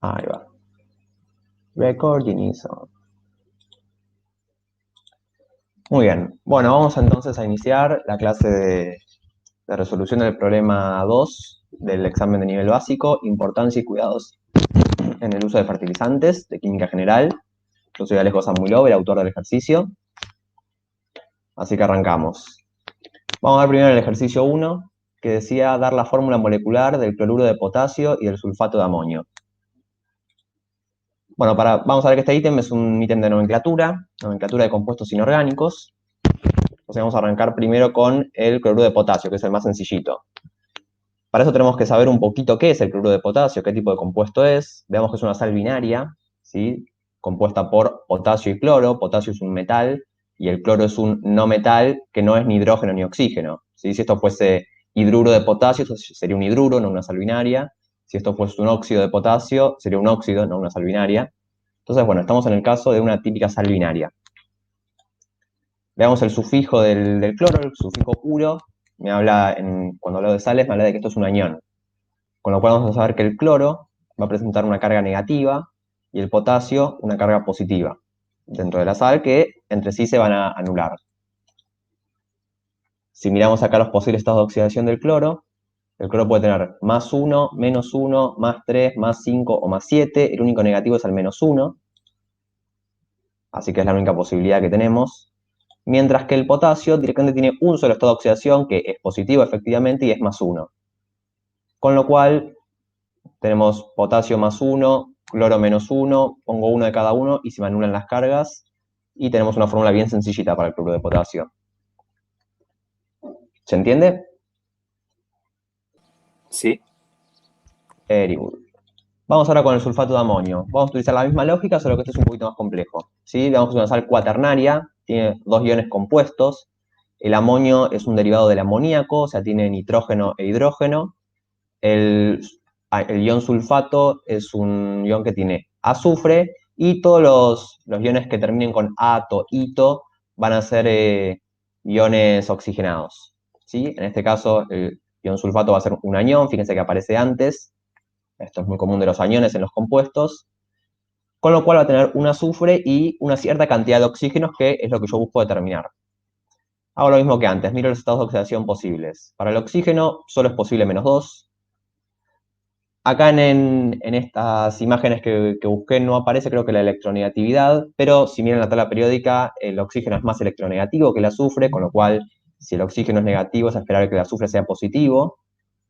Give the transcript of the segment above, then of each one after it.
Ahí va. Recording is on. Muy bien. Bueno, vamos entonces a iniciar la clase de resolución del problema 2 del examen de nivel básico, importancia y cuidados en el uso de fertilizantes de química general. Yo soy Alejo Samuilov, el autor del ejercicio. Así que arrancamos. Vamos a ver primero el ejercicio 1, que decía dar la fórmula molecular del cloruro de potasio y del sulfato de amonio. Bueno, vamos a ver que este ítem es un ítem de nomenclatura de compuestos inorgánicos. Entonces vamos a arrancar primero con el cloruro de potasio, que es el más sencillito. Para eso tenemos que saber un poquito qué es el cloruro de potasio, qué tipo de compuesto es. Veamos que es una sal binaria, ¿sí? Compuesta por potasio y cloro. Potasio es un metal y el cloro es un no metal que no es ni hidrógeno ni oxígeno, ¿sí? Si esto fuese hidruro de potasio, esto sería un hidruro, no una sal binaria. Si esto fuese un óxido de potasio, sería un óxido, no una sal binaria. Entonces, bueno, estamos en el caso de una típica sal binaria. Veamos el sufijo del cloro, el sufijo puro. Cuando hablo de sales, me habla de que esto es un anión. Con lo cual vamos a saber que el cloro va a presentar una carga negativa y el potasio una carga positiva dentro de la sal que entre sí se van a anular. Si miramos acá los posibles estados de oxidación del cloro, el cloro puede tener más 1, menos 1, más 3, más 5 o más 7. El único negativo es el menos 1. Así que es la única posibilidad que tenemos. Mientras que el potasio directamente tiene un solo estado de oxidación que es positivo efectivamente y es más 1. Con lo cual tenemos potasio más 1, cloro menos 1, pongo 1 de cada uno y se me anulan las cargas. Y tenemos una fórmula bien sencillita para el cloruro de potasio. ¿Se entiende? Sí. Very good. Vamos ahora con el sulfato de amonio. Vamos a utilizar la misma lógica, solo que este es un poquito más complejo, ¿sí? Veamos que es una sal cuaternaria, tiene dos iones compuestos. El amonio es un derivado del amoníaco, o sea, tiene nitrógeno e hidrógeno. El ion sulfato es un ion que tiene azufre y todos los iones que terminen con ato, ito, van a ser iones oxigenados, ¿sí? En este caso, el ion sulfato va a ser un anión, fíjense que aparece antes. Esto es muy común de los aniones en los compuestos, con lo cual va a tener un azufre y una cierta cantidad de oxígenos, que es lo que yo busco determinar. Hago lo mismo que antes, miro los estados de oxidación posibles. Para el oxígeno solo es posible menos 2. Acá en estas imágenes que busqué no aparece, creo que la electronegatividad, pero si miran la tabla periódica, el oxígeno es más electronegativo que el azufre, con lo cual, si el oxígeno es negativo, es a esperar que el azufre sea positivo,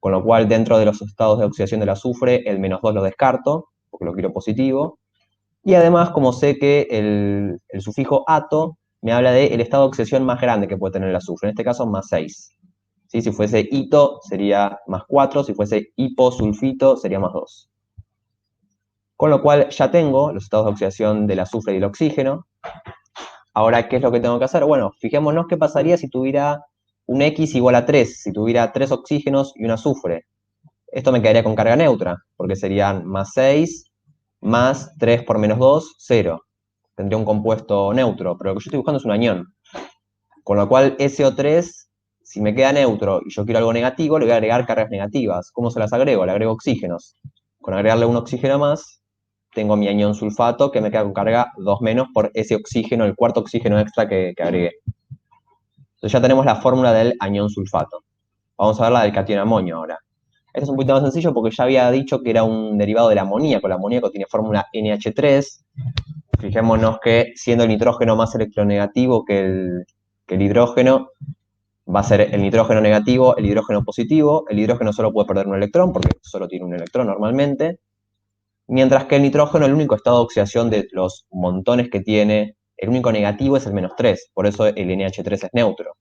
con lo cual, dentro de los estados de oxidación del azufre, el menos 2 lo descarto, porque lo quiero positivo. Y además, como sé que el sufijo ato me habla del estado de oxidación más grande que puede tener el azufre, en este caso más 6. ¿Sí? Si fuese ito sería más 4, si fuese hiposulfito sería más 2. Con lo cual ya tengo los estados de oxidación del azufre y del oxígeno. Ahora, ¿qué es lo que tengo que hacer? Bueno, fijémonos qué pasaría si tuviera un X igual a 3, si tuviera 3 oxígenos y un azufre. Esto me quedaría con carga neutra, porque serían más 6 más 3 por menos 2, 0. Tendría un compuesto neutro, pero lo que yo estoy buscando es un anión. Con lo cual, SO3, si me queda neutro y yo quiero algo negativo, le voy a agregar cargas negativas. ¿Cómo se las agrego? Le agrego oxígenos. Con agregarle un oxígeno más, tengo mi anión sulfato que me queda con carga 2 menos por ese oxígeno, el cuarto oxígeno extra que agregué. Entonces ya tenemos la fórmula del anión sulfato. Vamos a ver la del catión amonio ahora. Este es un poquito más sencillo porque ya había dicho que era un derivado del amoníaco. El amoníaco tiene fórmula NH3. Fijémonos que siendo el nitrógeno más electronegativo que el hidrógeno, va a ser el nitrógeno negativo, el hidrógeno positivo. El hidrógeno solo puede perder un electrón porque solo tiene un electrón normalmente. Mientras que el nitrógeno, el único estado de oxidación de los montones que tiene, el único negativo es el menos 3. Por eso el NH3 es neutro.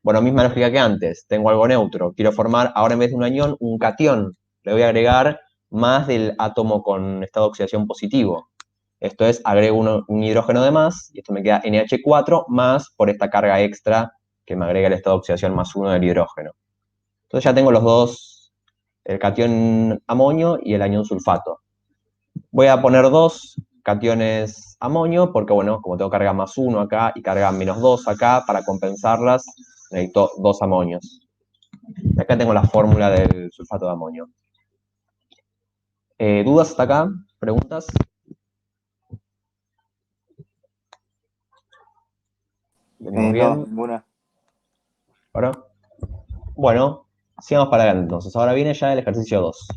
Bueno, misma lógica que antes. Tengo algo neutro. Quiero formar, ahora en vez de un anión, un catión. Le voy a agregar más del átomo con estado de oxidación positivo. Esto es, agrego un hidrógeno de más, y esto me queda NH4 más por esta carga extra que me agrega el estado de oxidación más 1 del hidrógeno. Entonces ya tengo los dos, el catión amonio y el anión sulfato. Voy a poner dos cationes amonio, porque bueno, como tengo carga más 1 acá y carga menos 2 acá, para compensarlas necesito dos amonios. Acá tengo la fórmula del sulfato de amonio. ¿Dudas hasta acá? ¿Preguntas? ¿Venimos No, bien? ninguna. ¿Ahora? Bueno, sigamos para adelante entonces. Ahora viene ya el ejercicio 2.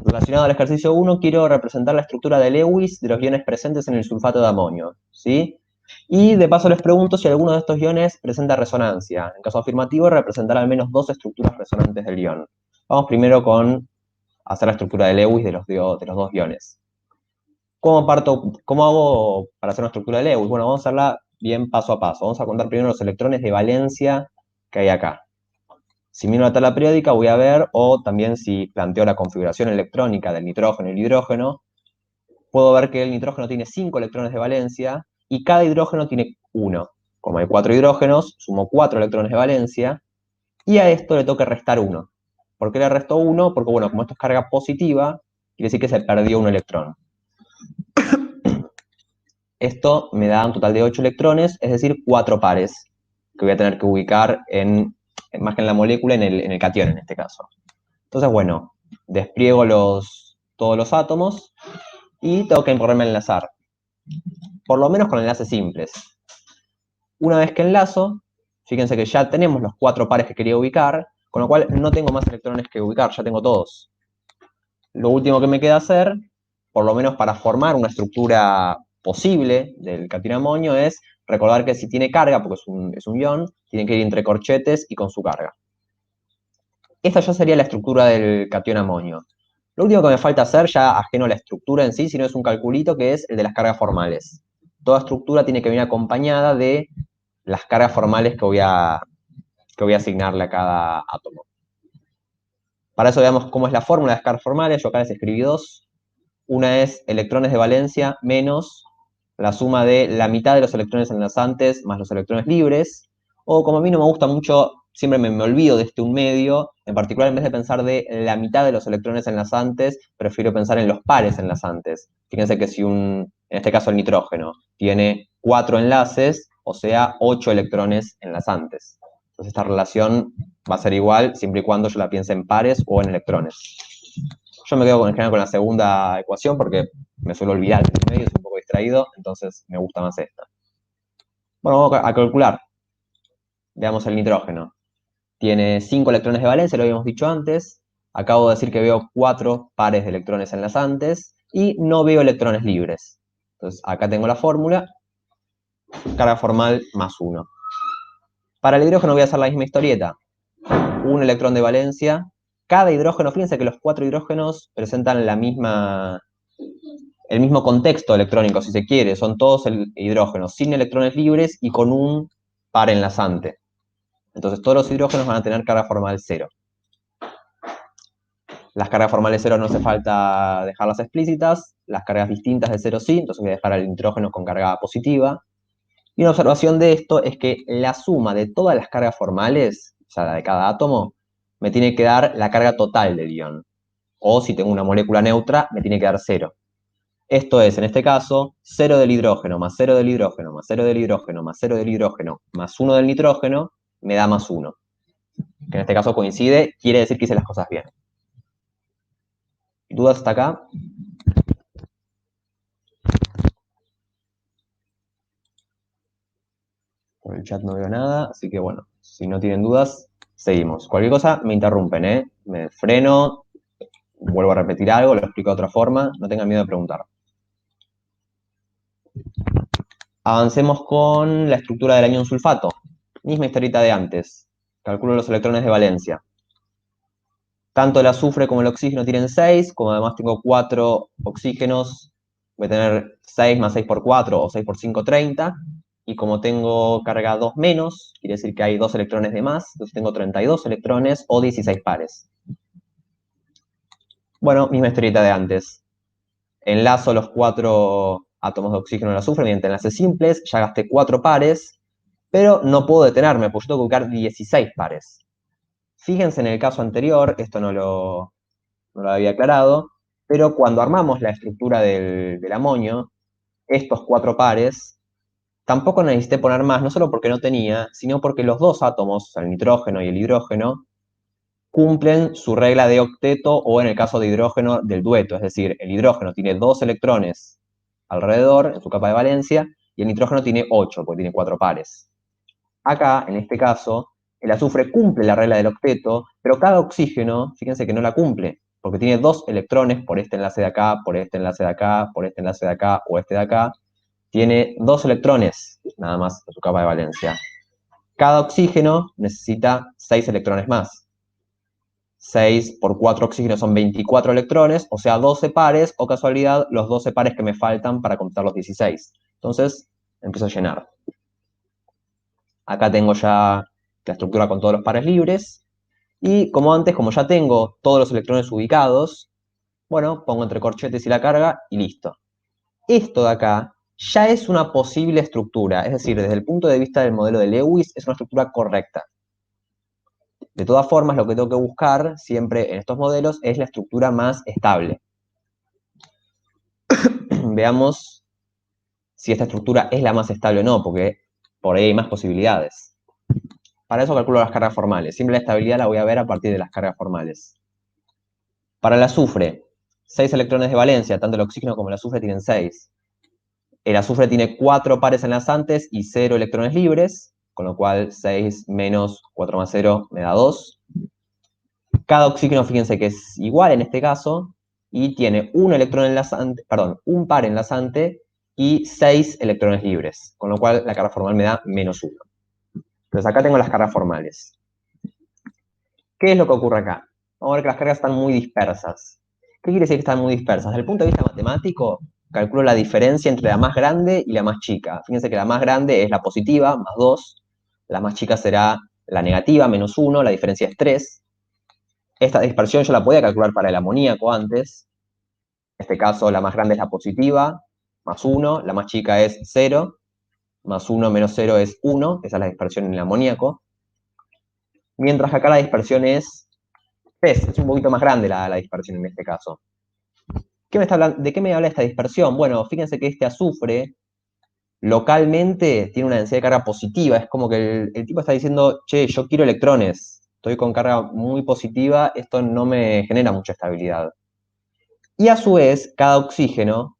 Relacionado al ejercicio 1, quiero representar la estructura de Lewis de los iones presentes en el sulfato de amonio, ¿sí? Y de paso les pregunto si alguno de estos iones presenta resonancia. En caso afirmativo, representará al menos dos estructuras resonantes del ion. Vamos primero con hacer la estructura de Lewis de los dos iones. ¿Cómo hago para hacer una estructura de Lewis? Bueno, vamos a hacerla bien paso a paso. Vamos a contar primero los electrones de valencia que hay acá. Si miro la tabla periódica voy a ver, o también si planteo la configuración electrónica del nitrógeno y el hidrógeno, puedo ver que el nitrógeno tiene 5 electrones de valencia y cada hidrógeno tiene 1. Como hay 4 hidrógenos, sumo 4 electrones de valencia y a esto le toca restar 1. ¿Por qué le resto 1? Porque, bueno, como esto es carga positiva, quiere decir que se perdió un electrón. Esto me da un total de 8 electrones, es decir, 4 pares que voy a tener que ubicar más que en la molécula, en el catión en este caso. Entonces, bueno, despliego todos los átomos y tengo que ponerme a enlazar, por lo menos con enlaces simples. Una vez que enlazo, fíjense que ya tenemos los 4 pares que quería ubicar, con lo cual no tengo más electrones que ubicar, ya tengo todos. Lo último que me queda hacer, por lo menos para formar una estructura posible del catión amonio, es recordar que si tiene carga, porque es un ion, tiene que ir entre corchetes y con su carga. Esta ya sería la estructura del catión amonio. Lo último que me falta hacer, ya ajeno a la estructura en sí, sino es un calculito que es el de las cargas formales. Toda estructura tiene que venir acompañada de las cargas formales que voy a asignarle a cada átomo. Para eso veamos cómo es la fórmula de las cargas formales. Yo acá les escribí dos. Una es electrones de valencia menos la suma de la mitad de los electrones enlazantes más los electrones libres. O como a mí no me gusta mucho, siempre me olvido de este un medio. En particular, en vez de pensar de la mitad de los electrones enlazantes, prefiero pensar en los pares enlazantes. Fíjense que si en este caso el nitrógeno, tiene 4 enlaces, o sea, 8 electrones enlazantes. Entonces esta relación va a ser igual siempre y cuando yo la piense en pares o en electrones. Yo me quedo en general con la segunda ecuación porque me suelo olvidar en el medio, soy un poco distraído, entonces me gusta más esta. Bueno, vamos a calcular. Veamos el nitrógeno. Tiene 5 electrones de valencia, lo habíamos dicho antes. Acabo de decir que veo 4 pares de electrones enlazantes y no veo electrones libres. Entonces acá tengo la fórmula, carga formal más 1. Para el hidrógeno voy a hacer la misma historieta. Un electrón de valencia. Cada hidrógeno, fíjense que los 4 hidrógenos presentan el mismo contexto electrónico, si se quiere. Son todos hidrógenos sin electrones libres y con un par enlazante. Entonces todos los hidrógenos van a tener carga formal 0. Las cargas formales 0 no hace falta dejarlas explícitas, las cargas distintas de 0 sí, entonces voy a dejar al nitrógeno con carga positiva. Y una observación de esto es que la suma de todas las cargas formales, o sea, la de cada átomo, me tiene que dar la carga total del ion. O si tengo una molécula neutra, me tiene que dar 0. Esto es, en este caso, 0 del hidrógeno, más 0 del hidrógeno, más 0 del hidrógeno, más 0 del hidrógeno, más 1 del nitrógeno, me da más 1. Que en este caso coincide, quiere decir que hice las cosas bien. ¿Dudas hasta acá? Por el chat no veo nada, así que bueno, si no tienen dudas, seguimos. Cualquier cosa, me interrumpen, ¿eh? Me freno, vuelvo a repetir algo, lo explico de otra forma, no tengan miedo de preguntar. Avancemos con la estructura del anión sulfato. Misma historieta de antes. Calculo los electrones de valencia. Tanto el azufre como el oxígeno tienen 6, como además tengo 4 oxígenos, voy a tener 6 más 6 por 4 o 6 por 5, 30. Y como tengo carga 2 menos, quiere decir que hay 2 electrones de más, entonces tengo 32 electrones o 16 pares. Bueno, misma historieta de antes. Enlazo los 4 átomos de oxígeno al azufre mediante enlaces simples, ya gasté 4 pares, pero no puedo detenerme, porque yo tengo que ubicar 16 pares. Fíjense en el caso anterior, esto no lo había aclarado, pero cuando armamos la estructura del amonio, estos 4 pares, tampoco necesité poner más, no solo porque no tenía, sino porque los dos átomos, o sea, el nitrógeno y el hidrógeno, cumplen su regla de octeto o en el caso de hidrógeno del dueto, es decir, el hidrógeno tiene 2 electrones alrededor en su capa de valencia y el nitrógeno tiene 8 porque tiene 4 pares. Acá, en este caso, el azufre cumple la regla del octeto, pero cada oxígeno, fíjense que no la cumple, porque tiene 2 electrones por este enlace de acá, por este enlace de acá, por este enlace de acá o este de acá. Tiene 2 electrones nada más en su capa de valencia. Cada oxígeno necesita 6 electrones más. 6 por 4 oxígenos son 24 electrones, o sea, 12 pares, o casualidad, los 12 pares que me faltan para completar los 16. Entonces, empiezo a llenar. Acá tengo ya la estructura con todos los pares libres. Y como antes, como ya tengo todos los electrones ubicados, bueno, pongo entre corchetes y la carga y listo. Esto de acá ya es una posible estructura, es decir, desde el punto de vista del modelo de Lewis, es una estructura correcta. De todas formas, lo que tengo que buscar siempre en estos modelos es la estructura más estable. Veamos si esta estructura es la más estable o no, porque por ahí hay más posibilidades. Para eso calculo las cargas formales. Siempre la estabilidad la voy a ver a partir de las cargas formales. Para el azufre, 6 electrones de valencia, tanto el oxígeno como el azufre tienen 6. El azufre tiene 4 pares enlazantes y 0 electrones libres, con lo cual 6 menos 4 más 0 me da 2. Cada oxígeno, fíjense que es igual en este caso, y tiene un electrón enlazante, perdón, un par enlazante y 6 electrones libres, con lo cual la carga formal me da menos 1. Entonces acá tengo las cargas formales. ¿Qué es lo que ocurre acá? Vamos a ver que las cargas están muy dispersas. ¿Qué quiere decir que están muy dispersas? Desde el punto de vista matemático, calculo la diferencia entre la más grande y la más chica. Fíjense que la más grande es la positiva, más 2. La más chica será la negativa, menos 1. La diferencia es 3. Esta dispersión yo la podía calcular para el amoníaco antes. En este caso, la más grande es la positiva, más 1. La más chica es 0. Más 1 menos 0 es 1. Esa es la dispersión en el amoníaco. Mientras que acá la dispersión es 3. Es un poquito más grande la dispersión en este caso. ¿De qué me habla esta dispersión? Bueno, fíjense que este azufre localmente tiene una densidad de carga positiva. Es como que el tipo está diciendo, che, yo quiero electrones. Estoy con carga muy positiva, esto no me genera mucha estabilidad. Y a su vez, cada oxígeno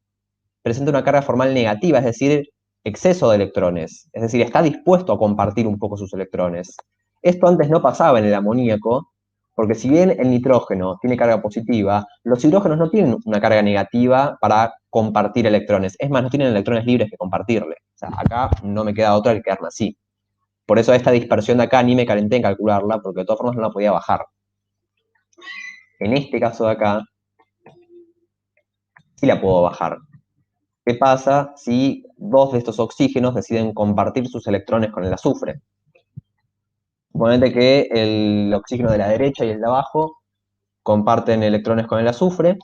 presenta una carga formal negativa, es decir, exceso de electrones. Es decir, está dispuesto a compartir un poco sus electrones. Esto antes no pasaba en el amoníaco, porque si bien el nitrógeno tiene carga positiva, los hidrógenos no tienen una carga negativa para compartir electrones. Es más, no tienen electrones libres que compartirle. O sea, acá no me queda otra que quedarme así. Por eso esta dispersión de acá ni me calenté en calcularla, porque de todas formas no la podía bajar. En este caso de acá, sí la puedo bajar. ¿Qué pasa si dos de estos oxígenos deciden compartir sus electrones con el azufre? Suponete que el oxígeno de la derecha y el de abajo comparten electrones con el azufre.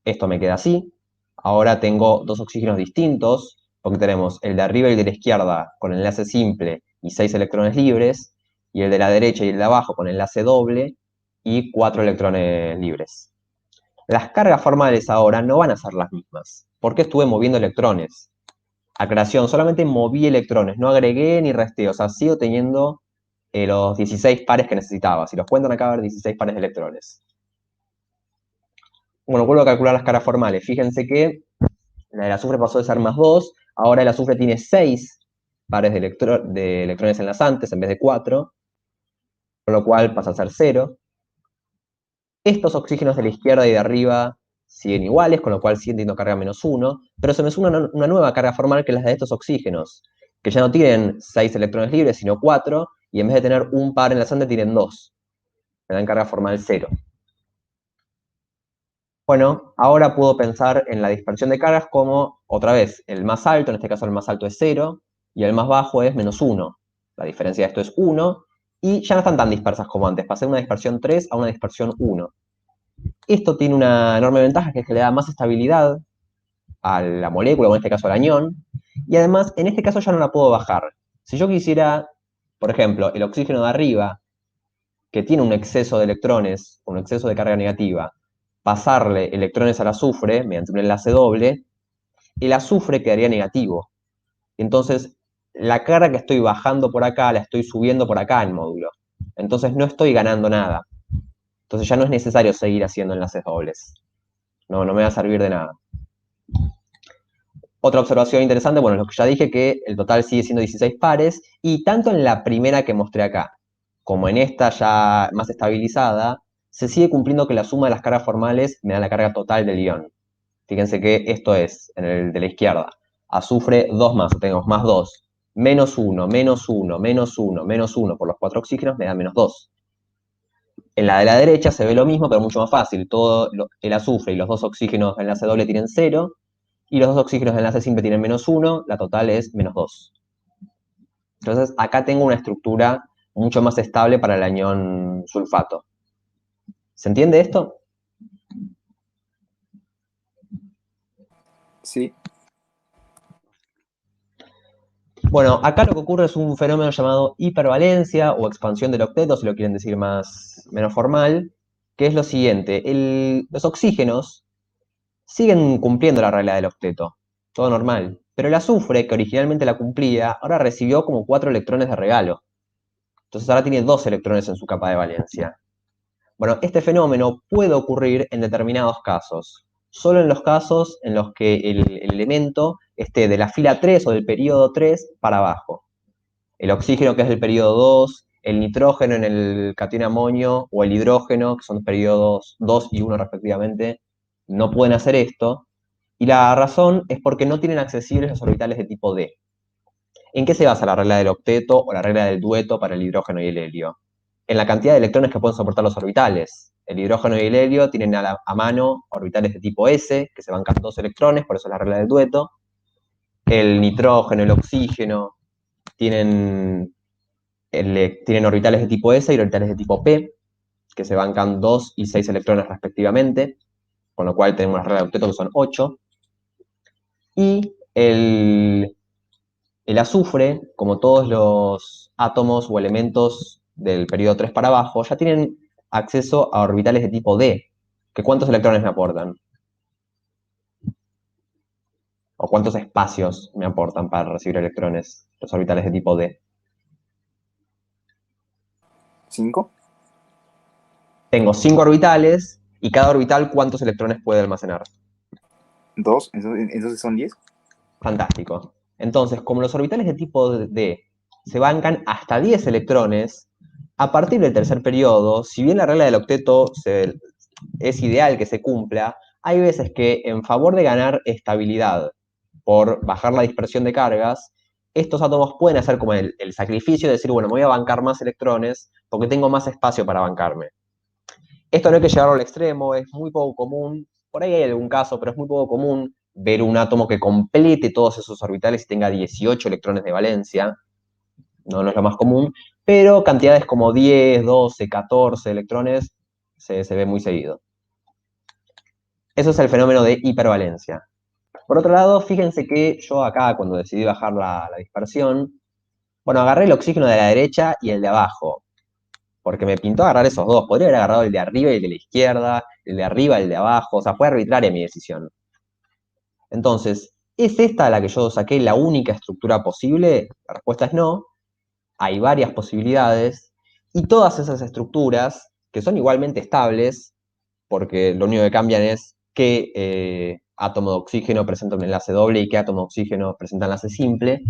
Esto me queda así. Ahora tengo dos oxígenos distintos, porque tenemos el de arriba y el de la izquierda con enlace simple y 6 electrones libres, y el de la derecha y el de abajo con enlace doble y 4 electrones libres. Las cargas formales ahora no van a ser las mismas, porque estuve moviendo electrones. Aclaración, solamente moví electrones, no agregué ni resté, o sea, sigo teniendo los 16 pares que necesitaba. Si los cuentan acá, va a haber 16 pares de electrones. Bueno, vuelvo a calcular las caras formales. Fíjense que la del azufre pasó de ser más 2, ahora el azufre tiene 6 pares de electrones enlazantes en vez de 4, con lo cual pasa a ser 0. Estos oxígenos de la izquierda y de arriba siguen iguales, con lo cual siguen teniendo carga menos 1, pero se me suma una nueva carga formal que es la de estos oxígenos, que ya no tienen 6 electrones libres, sino 4, y en vez de tener un par enlazante tienen 2. Me dan carga formal 0. Bueno, ahora puedo pensar en la dispersión de cargas como, otra vez, el más alto, en este caso el más alto es 0, y el más bajo es menos 1. La diferencia de esto es 1, y ya no están tan dispersas como antes. Pasé de una dispersión 3 a una dispersión 1. Esto tiene una enorme ventaja, que es que le da más estabilidad a la molécula, o en este caso al anión, y además, en este caso ya no la puedo bajar. Si yo quisiera, por ejemplo, el oxígeno de arriba, que tiene un exceso de electrones, un exceso de carga negativa, pasarle electrones al azufre mediante un enlace doble, el azufre quedaría negativo. Entonces, la carga que estoy bajando por acá, la estoy subiendo por acá en módulo. Entonces no estoy ganando nada. Entonces ya no es necesario seguir haciendo enlaces dobles. No, no me va a servir de nada. Otra observación interesante, bueno, lo que ya dije, que el total sigue siendo 16 pares, y tanto en la primera que mostré acá, como en esta ya más estabilizada, se sigue cumpliendo que la suma de las cargas formales me da la carga total del ion. Fíjense que esto es, en el de la izquierda, azufre 2 más, tenemos más 2, menos 1, menos 1, menos 1, menos 1 por los 4 oxígenos me da menos 2. En la de la derecha se ve lo mismo, pero mucho más fácil. Todo el azufre y los 2 oxígenos de enlace doble tienen 0, y los 2 oxígenos de enlace simple tienen menos 1, la total es menos 2. Entonces acá tengo una estructura mucho más estable para el anión sulfato. ¿Se entiende esto? Sí. Bueno, acá lo que ocurre es un fenómeno llamado hipervalencia o expansión del octeto, si lo quieren decir menos formal, que es lo siguiente. Los oxígenos siguen cumpliendo la regla del octeto, todo normal. Pero el azufre, que originalmente la cumplía, ahora recibió como 4 electrones de regalo. Entonces ahora tiene 2 electrones en su capa de valencia. Bueno, este fenómeno puede ocurrir en determinados casos. Solo en los casos en los que el elemento esté de la fila 3 o del periodo 3 para abajo. El oxígeno, que es del periodo 2, el nitrógeno en el catión amonio, o el hidrógeno, que son los periodos 2 y 1 respectivamente, no pueden hacer esto. Y la razón es porque no tienen accesibles los orbitales de tipo D. ¿En qué se basa la regla del octeto o la regla del dueto para el hidrógeno y el helio? En la cantidad de electrones que pueden soportar los orbitales. El hidrógeno y el helio tienen a mano orbitales de tipo S, que se bancan 2 electrones, por eso es la regla del dueto. El nitrógeno, el oxígeno, tienen, tienen orbitales de tipo S y orbitales de tipo P, que se bancan 2 y 6 electrones respectivamente, con lo cual tenemos la regla del octeto que son 8. Y el azufre, como todos los átomos o elementos del periodo 3 para abajo, ya tienen acceso a orbitales de tipo D. ¿Que cuántos electrones me aportan? ¿O cuántos espacios me aportan para recibir electrones los orbitales de tipo D? 5. Tengo 5 orbitales, y cada orbital, ¿cuántos electrones puede almacenar? 2. Entonces son 10. Fantástico. Entonces, como los orbitales de tipo D se bancan hasta 10 electrones, a partir del tercer periodo, si bien la regla del octeto es ideal que se cumpla, hay veces que en favor de ganar estabilidad por bajar la dispersión de cargas, estos átomos pueden hacer como el sacrificio de decir, bueno, me voy a bancar más electrones porque tengo más espacio para bancarme. Esto no hay que llevarlo al extremo, es muy poco común, por ahí hay algún caso, pero es muy poco común ver un átomo que complete todos esos orbitales y tenga 18 electrones de valencia. No, no es lo más común, pero cantidades como 10, 12, 14 electrones se ve muy seguido. Eso es el fenómeno de hipervalencia. Por otro lado, fíjense que yo acá, cuando decidí bajar la dispersión, bueno, agarré el oxígeno de la derecha y el de abajo, porque me pintó agarrar esos dos. Podría haber agarrado el de arriba y el de la izquierda, el de arriba y el de abajo, o sea, fue arbitraria mi decisión. Entonces, ¿es esta la que yo saqué la única estructura posible? La respuesta es no. Hay varias posibilidades, y todas esas estructuras, que son igualmente estables, porque lo único que cambian es qué átomo de oxígeno presenta un enlace doble y qué átomo de oxígeno presenta enlace simple,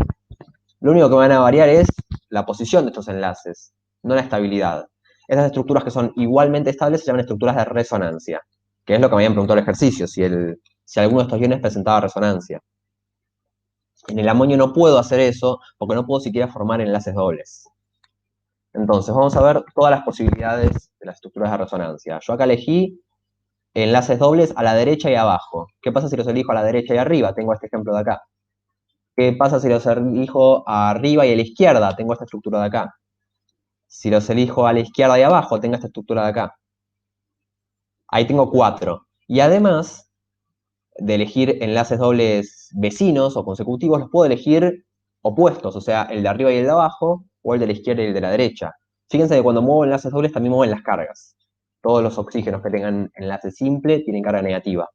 lo único que van a variar es la posición de estos enlaces, no la estabilidad. Esas estructuras que son igualmente estables se llaman estructuras de resonancia, que es lo que me habían preguntado el ejercicio, si alguno de estos iones presentaba resonancia. En el amonio no puedo hacer eso porque no puedo siquiera formar enlaces dobles. Entonces, vamos a ver todas las posibilidades de las estructuras de resonancia. Yo acá elegí enlaces dobles a la derecha y abajo. ¿Qué pasa si los elijo a la derecha y arriba? Tengo este ejemplo de acá. ¿Qué pasa si los elijo arriba y a la izquierda? Tengo esta estructura de acá. Si los elijo a la izquierda y abajo, tengo esta estructura de acá. Ahí tengo 4. Y además de elegir enlaces dobles vecinos o consecutivos, los puedo elegir opuestos, o sea, el de arriba y el de abajo, o el de la izquierda y el de la derecha. Fíjense que cuando muevo enlaces dobles también mueven las cargas. Todos los oxígenos que tengan enlace simple tienen carga negativa.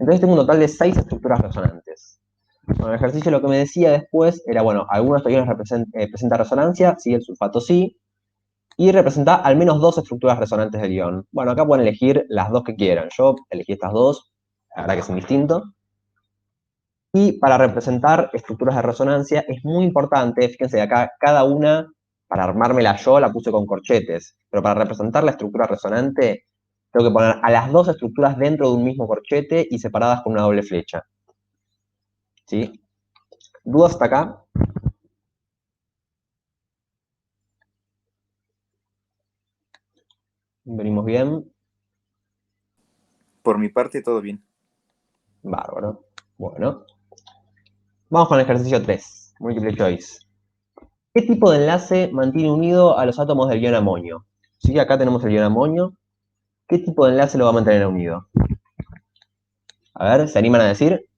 Entonces tengo un total de 6 estructuras resonantes. Bueno, el ejercicio lo que me decía después era, bueno, algunos de estos iones presentan resonancia, sí, el sulfato sí, y representa al menos dos estructuras resonantes del ion. Bueno, acá pueden elegir las dos que quieran. Yo elegí estas dos, la verdad que es indistinto. Y para representar estructuras de resonancia es muy importante, fíjense, acá cada una, para armármela yo, la puse con corchetes, pero para representar la estructura resonante, tengo que poner a las dos estructuras dentro de un mismo corchete y separadas con una doble flecha. ¿Sí? ¿Dudas hasta acá? ¿Venimos bien? Por mi parte, todo bien. Bárbaro. Bueno. Vamos con el ejercicio 3, Multiple Choice. ¿Qué tipo de enlace mantiene unido a los átomos del ion amonio? Sí, acá tenemos el ion amonio. ¿Qué tipo de enlace lo va a mantener unido? A ver, ¿se animan a decir?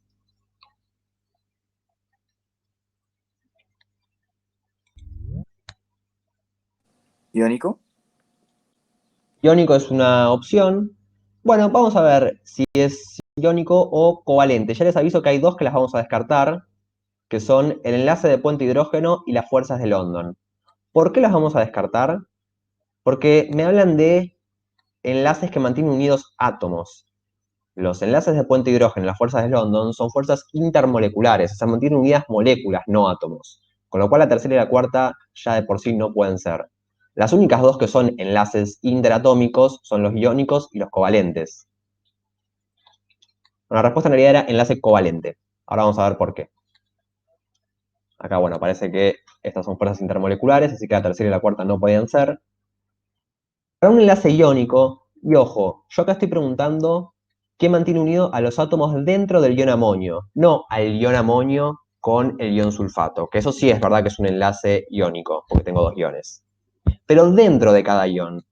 ¿Iónico? Iónico es una opción. Bueno, vamos a ver si es iónico o covalente. Ya les aviso que hay dos que las vamos a descartar, que son el enlace de puente hidrógeno y las fuerzas de London. ¿Por qué las vamos a descartar? Porque me hablan de enlaces que mantienen unidos átomos. Los enlaces de puente hidrógeno y las fuerzas de London son fuerzas intermoleculares, o sea, mantienen unidas moléculas, no átomos. Con lo cual la tercera y la cuarta ya de por sí no pueden ser. Las únicas dos que son enlaces interatómicos son los iónicos y los covalentes. Bueno, la respuesta en realidad era enlace covalente. Ahora vamos a ver por qué. Acá, bueno, parece que estas son fuerzas intermoleculares, así que la tercera y la cuarta no podían ser. Para un enlace iónico, y ojo, yo acá estoy preguntando qué mantiene unido a los átomos dentro del ion amonio, no al ion amonio con el ion sulfato, que eso sí es verdad que es un enlace iónico, porque tengo dos iones. Pero dentro de cada ion,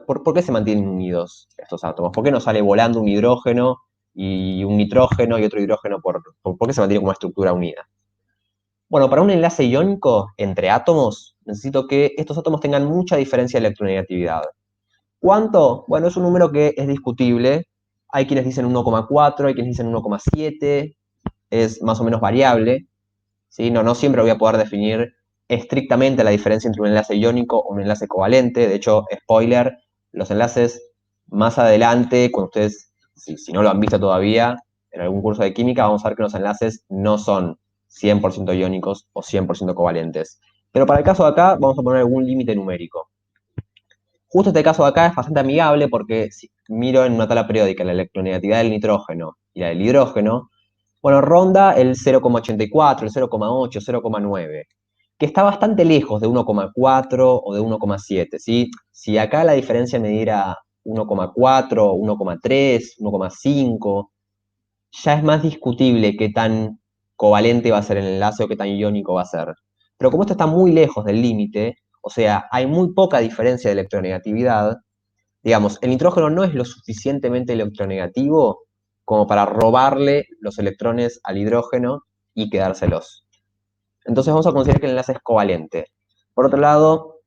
¿por qué se mantienen unidos estos átomos? ¿Por qué no sale volando un hidrógeno y un nitrógeno y otro hidrógeno? ¿Por qué se mantiene como una estructura unida? Bueno, para un enlace iónico entre átomos, necesito que estos átomos tengan mucha diferencia de electronegatividad. ¿Cuánto? Bueno, es un número que es discutible. Hay quienes dicen 1,4, hay quienes dicen 1,7, es más o menos variable. ¿Sí? No siempre voy a poder definir estrictamente la diferencia entre un enlace iónico o un enlace covalente. De hecho, spoiler, los enlaces más adelante, cuando ustedes, si no lo han visto todavía, en algún curso de química, vamos a ver que los enlaces no son 100% iónicos o 100% covalentes. Pero para el caso de acá, vamos a poner algún límite numérico. Justo este caso de acá es bastante amigable porque si miro en una tabla periódica la electronegatividad del nitrógeno y la del hidrógeno, bueno, ronda el 0,84, el 0,8, 0,9, que está bastante lejos de 1,4 o de 1,7, ¿sí? Si acá la diferencia me diera 1,4, 1,3, 1,5, ya es más discutible qué tan covalente va a ser el enlace o qué tan iónico va a ser. Pero como esto está muy lejos del límite, o sea, hay muy poca diferencia de electronegatividad, digamos, el nitrógeno no es lo suficientemente electronegativo como para robarle los electrones al hidrógeno y quedárselos. Entonces vamos a considerar que el enlace es covalente. Por otro lado,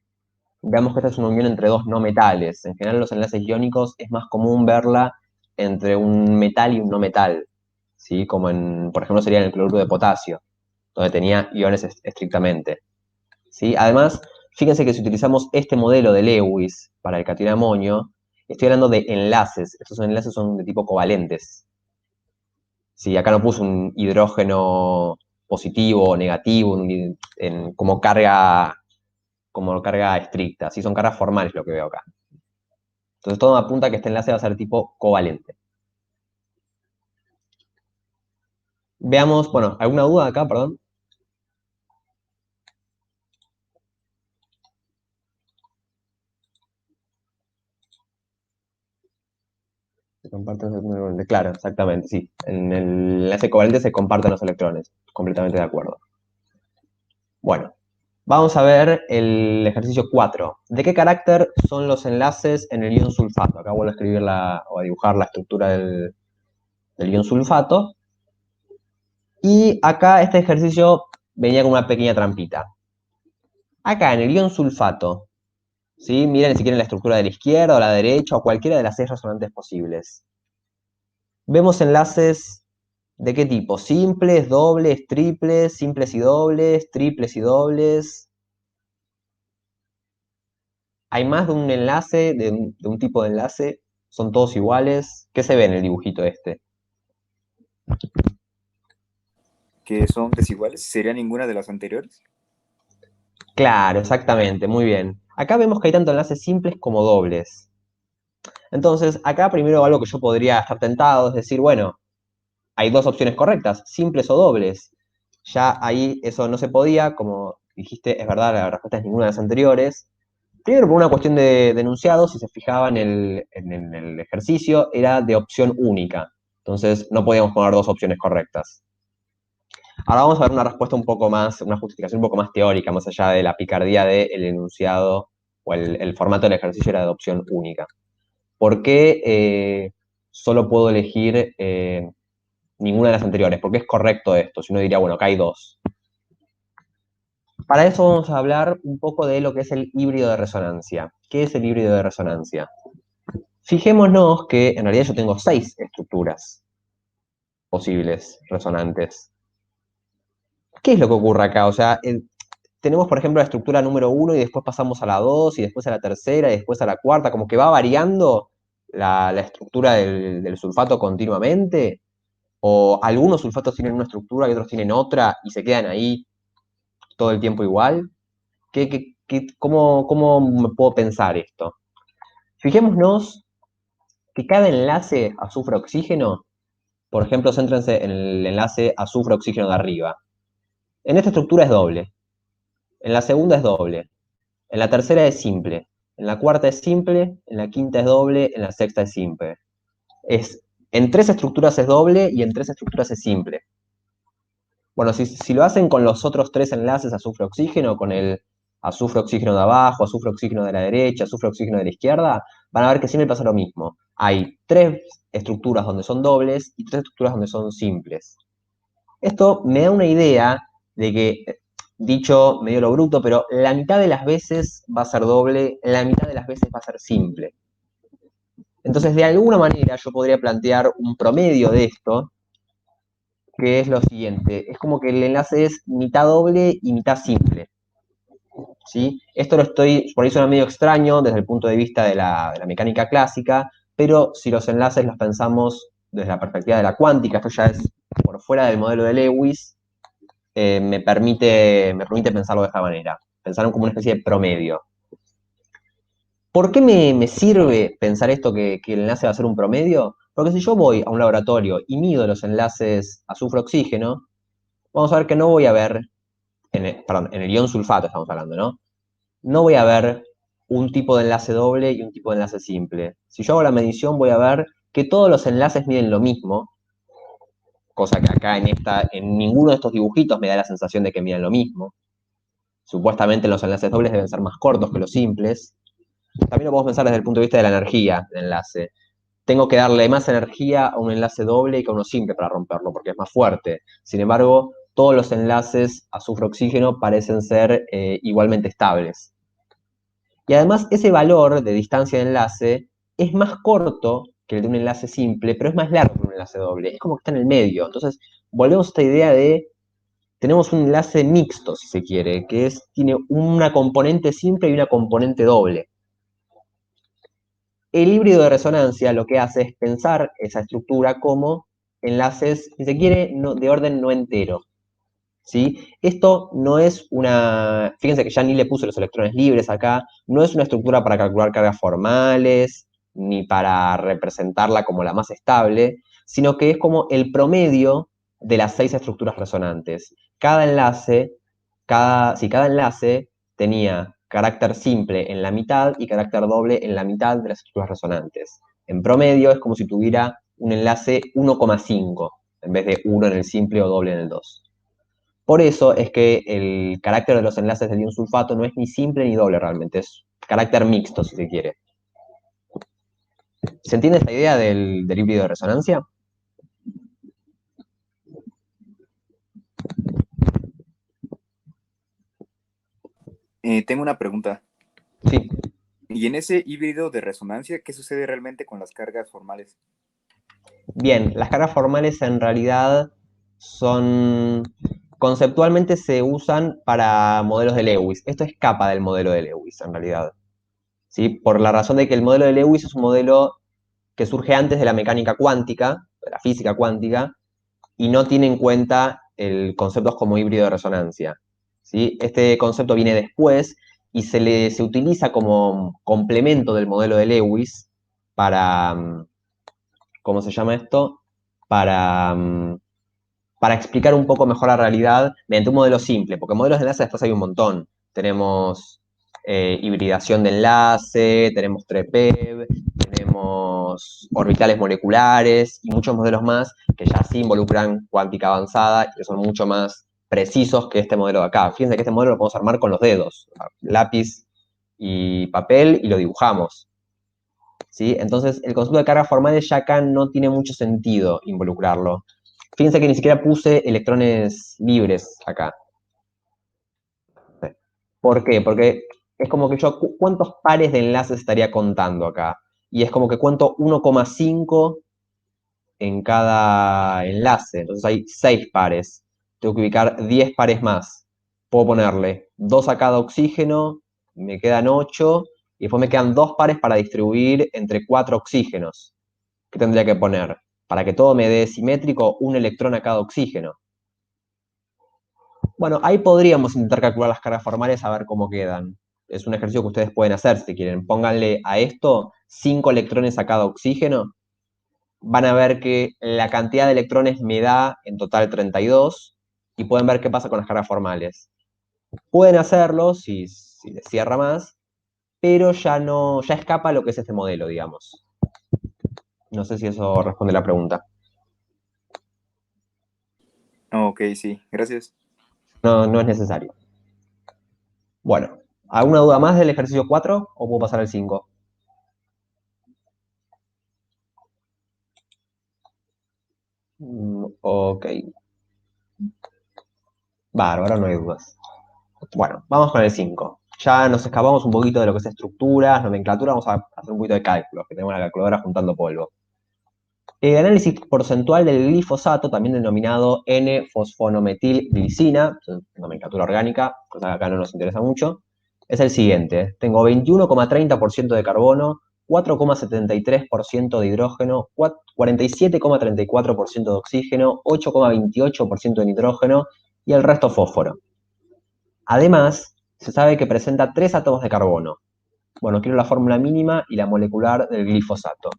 veamos que esta es una unión entre dos no metales. En general, los enlaces iónicos es más común verla entre un metal y un no metal, ¿sí? Como por ejemplo, sería en el cloruro de potasio, donde tenía iones estrictamente. ¿Sí? Además, fíjense que si utilizamos este modelo de Lewis para el catión amonio, estoy hablando de enlaces. Estos enlaces son de tipo covalentes. ¿Sí? Acá no puse un hidrógeno positivo o negativo como carga estricta. ¿Sí? Son cargas formales lo que veo acá. Entonces todo me apunta a que este enlace va a ser tipo covalente. Veamos, bueno, ¿alguna duda acá? Perdón. Se comparten los electrones. Claro, exactamente, sí. En el enlace covalente se comparten los electrones. Completamente de acuerdo. Bueno, vamos a ver el ejercicio 4. ¿De qué carácter son los enlaces en el ion sulfato? Acá vuelvo a escribir o a dibujar la estructura del ion sulfato. Y acá este ejercicio venía con una pequeña trampita. Acá en el ion sulfato, ¿sí? Miren si quieren la estructura de la izquierda o la derecha o cualquiera de las 6 resonantes posibles. Vemos enlaces ¿De qué tipo? ¿Simples, dobles, triples, simples y dobles, triples y dobles? ¿Hay más de un enlace, de un tipo de enlace? ¿Son todos iguales? ¿Qué se ve en el dibujito este? ¿Que son desiguales? ¿Sería ninguna de las anteriores? Claro, exactamente, muy bien. Acá vemos que hay tanto enlaces simples como dobles. Entonces, acá primero algo que yo podría estar tentado es decir, bueno, hay dos opciones correctas, simples o dobles. Ya ahí eso no se podía, como dijiste, es verdad, la respuesta es ninguna de las anteriores. Primero, por una cuestión de enunciado, si se fijaban en el ejercicio, era de opción única. Entonces, no podíamos poner dos opciones correctas. Ahora vamos a ver una respuesta un poco más, una justificación un poco más teórica, más allá de la picardía del enunciado o el formato del ejercicio era de opción única. ¿Por qué solo puedo elegir ninguna de las anteriores? ¿Por qué es correcto esto? Si uno diría, bueno, acá hay dos. Para eso vamos a hablar un poco de lo que es el híbrido de resonancia. ¿Qué es el híbrido de resonancia? Fijémonos que en realidad yo tengo 6 estructuras posibles, resonantes. ¿Qué es lo que ocurre acá? O sea, tenemos, por ejemplo, la estructura número uno y después pasamos a la 2 y después a la tercera y después a la cuarta, como que va variando la estructura del sulfato continuamente, o algunos sulfatos tienen una estructura y otros tienen otra y se quedan ahí todo el tiempo igual. ¿Cómo me puedo pensar esto? Fijémonos que cada enlace azufre-oxígeno, por ejemplo, céntrense en el enlace azufre-oxígeno de arriba. En esta estructura es doble, en la segunda es doble, en la tercera es simple, en la cuarta es simple, en la quinta es doble, en la sexta es simple. En 3 estructuras es doble y en 3 estructuras es simple. Bueno, si lo hacen con los otros 3 enlaces azufre-oxígeno, con el azufre-oxígeno de abajo, azufre-oxígeno de la derecha, azufre-oxígeno de la izquierda, van a ver que siempre pasa lo mismo. Hay 3 estructuras donde son dobles y 3 estructuras donde son simples. Esto me da una idea de que, dicho medio lo bruto, pero la mitad de las veces va a ser doble, la mitad de las veces va a ser simple. Entonces, de alguna manera, yo podría plantear un promedio de esto, que es lo siguiente. Es como que el enlace es mitad doble y mitad simple. ¿Sí? Esto lo estoy, por ahí suena medio extraño desde el punto de vista de la mecánica clásica, pero si los enlaces los pensamos desde la perspectiva de la cuántica, esto ya es por fuera del modelo de Lewis, me permite pensarlo de esta manera, pensar como una especie de promedio. ¿Por qué me sirve pensar esto que el enlace va a ser un promedio? Porque si yo voy a un laboratorio y mido los enlaces azufre-oxígeno, vamos a ver que no voy a ver, perdón, en el ion sulfato estamos hablando, ¿no? No voy a ver un tipo de enlace doble y un tipo de enlace simple. Si yo hago la medición, voy a ver que todos los enlaces miden lo mismo, cosa que acá en ninguno de estos dibujitos me da la sensación de que miden lo mismo. Supuestamente los enlaces dobles deben ser más cortos que los simples. También lo podemos pensar desde el punto de vista de la energía del enlace. Tengo que darle más energía a un enlace doble que a uno simple para romperlo, porque es más fuerte. Sin embargo, todos los enlaces azufre-oxígeno parecen ser igualmente estables. Y además ese valor de distancia de enlace es más corto que el de un enlace simple, pero es más largo que un enlace doble. Es como que está en el medio. Entonces, volvemos a esta idea de, tenemos un enlace mixto, si se quiere, tiene una componente simple y una componente doble. El híbrido de resonancia lo que hace es pensar esa estructura como enlaces, si se quiere, de orden no entero. ¿Sí? Esto no es una, fíjense que ya ni le puse los electrones libres acá, no es una estructura para calcular cargas formales, ni para representarla como la más estable, sino que es como el promedio de las 6 estructuras resonantes. Cada enlace tenía carácter simple en la mitad y carácter doble en la mitad de las estructuras resonantes. En promedio es como si tuviera un enlace 1,5 en vez de 1 en el simple o doble en el 2. Por eso es que el carácter de los enlaces del ion sulfato no es ni simple ni doble realmente, es carácter mixto si se quiere. ¿Se entiende esta idea del híbrido de resonancia? Tengo una pregunta. Sí. ¿Y en ese híbrido de resonancia, qué sucede realmente con las cargas formales? Bien, las cargas formales en realidad son, conceptualmente se usan para modelos de Lewis. Esto escapa del modelo de Lewis en realidad, ¿sí? Por la razón de que el modelo de Lewis es un modelo que surge antes de la mecánica cuántica, de la física cuántica, y no tiene en cuenta el conceptos como híbrido de resonancia, ¿sí? Este concepto viene después y se utiliza como complemento del modelo de Lewis para, ¿cómo se llama esto? Para, para explicar un poco mejor la realidad mediante un modelo simple, porque modelos de enlace después hay un montón. Tenemos hibridación de enlace, tenemos TREPEV, tenemos orbitales moleculares y muchos modelos más que ya sí involucran cuántica avanzada y que son mucho más precisos que este modelo de acá. Fíjense que este modelo lo podemos armar con los dedos, lápiz y papel y lo dibujamos, ¿sí? Entonces, el concepto de cargas formales ya acá no tiene mucho sentido involucrarlo. Fíjense que ni siquiera puse electrones libres acá. ¿Por qué? Porque es como que yo, ¿cuántos pares de enlaces estaría contando acá? Y es como que cuento 1,5 en cada enlace. Entonces hay 6 pares. Tengo que ubicar 10 pares más. Puedo ponerle 2 a cada oxígeno, me quedan 8, y después me quedan 2 pares para distribuir entre 4 oxígenos. ¿Qué tendría que poner? Para que todo me dé simétrico, un electrón a cada oxígeno. Bueno, ahí podríamos intentar calcular las cargas formales a ver cómo quedan. Es un ejercicio que ustedes pueden hacer si quieren. Pónganle a esto 5 electrones a cada oxígeno. Van a ver que la cantidad de electrones me da en total 32 y pueden ver qué pasa con las cargas formales. Pueden hacerlo si les cierra más, pero ya no, ya escapa lo que es este modelo, digamos. No sé si eso responde la pregunta. Ok, sí, gracias. No, no es necesario. Bueno, ¿alguna duda más del ejercicio 4 o puedo pasar al 5? Ok, bárbaro, no hay dudas. Bueno, vamos con el 5. Ya nos escapamos un poquito de lo que es estructuras, nomenclatura, vamos a hacer un poquito de cálculos, que tenemos la calculadora juntando polvo. El análisis porcentual del glifosato, también denominado N-fosfonometilglicina, nomenclatura orgánica, cosa que acá no nos interesa mucho, es el siguiente. Tengo 21,30% de carbono, 4,73% de hidrógeno, 47,34% de oxígeno, 8,28% de nitrógeno y el resto fósforo. Además, se sabe que presenta 3 átomos de carbono. Bueno, quiero la fórmula mínima y la molecular del glifosato.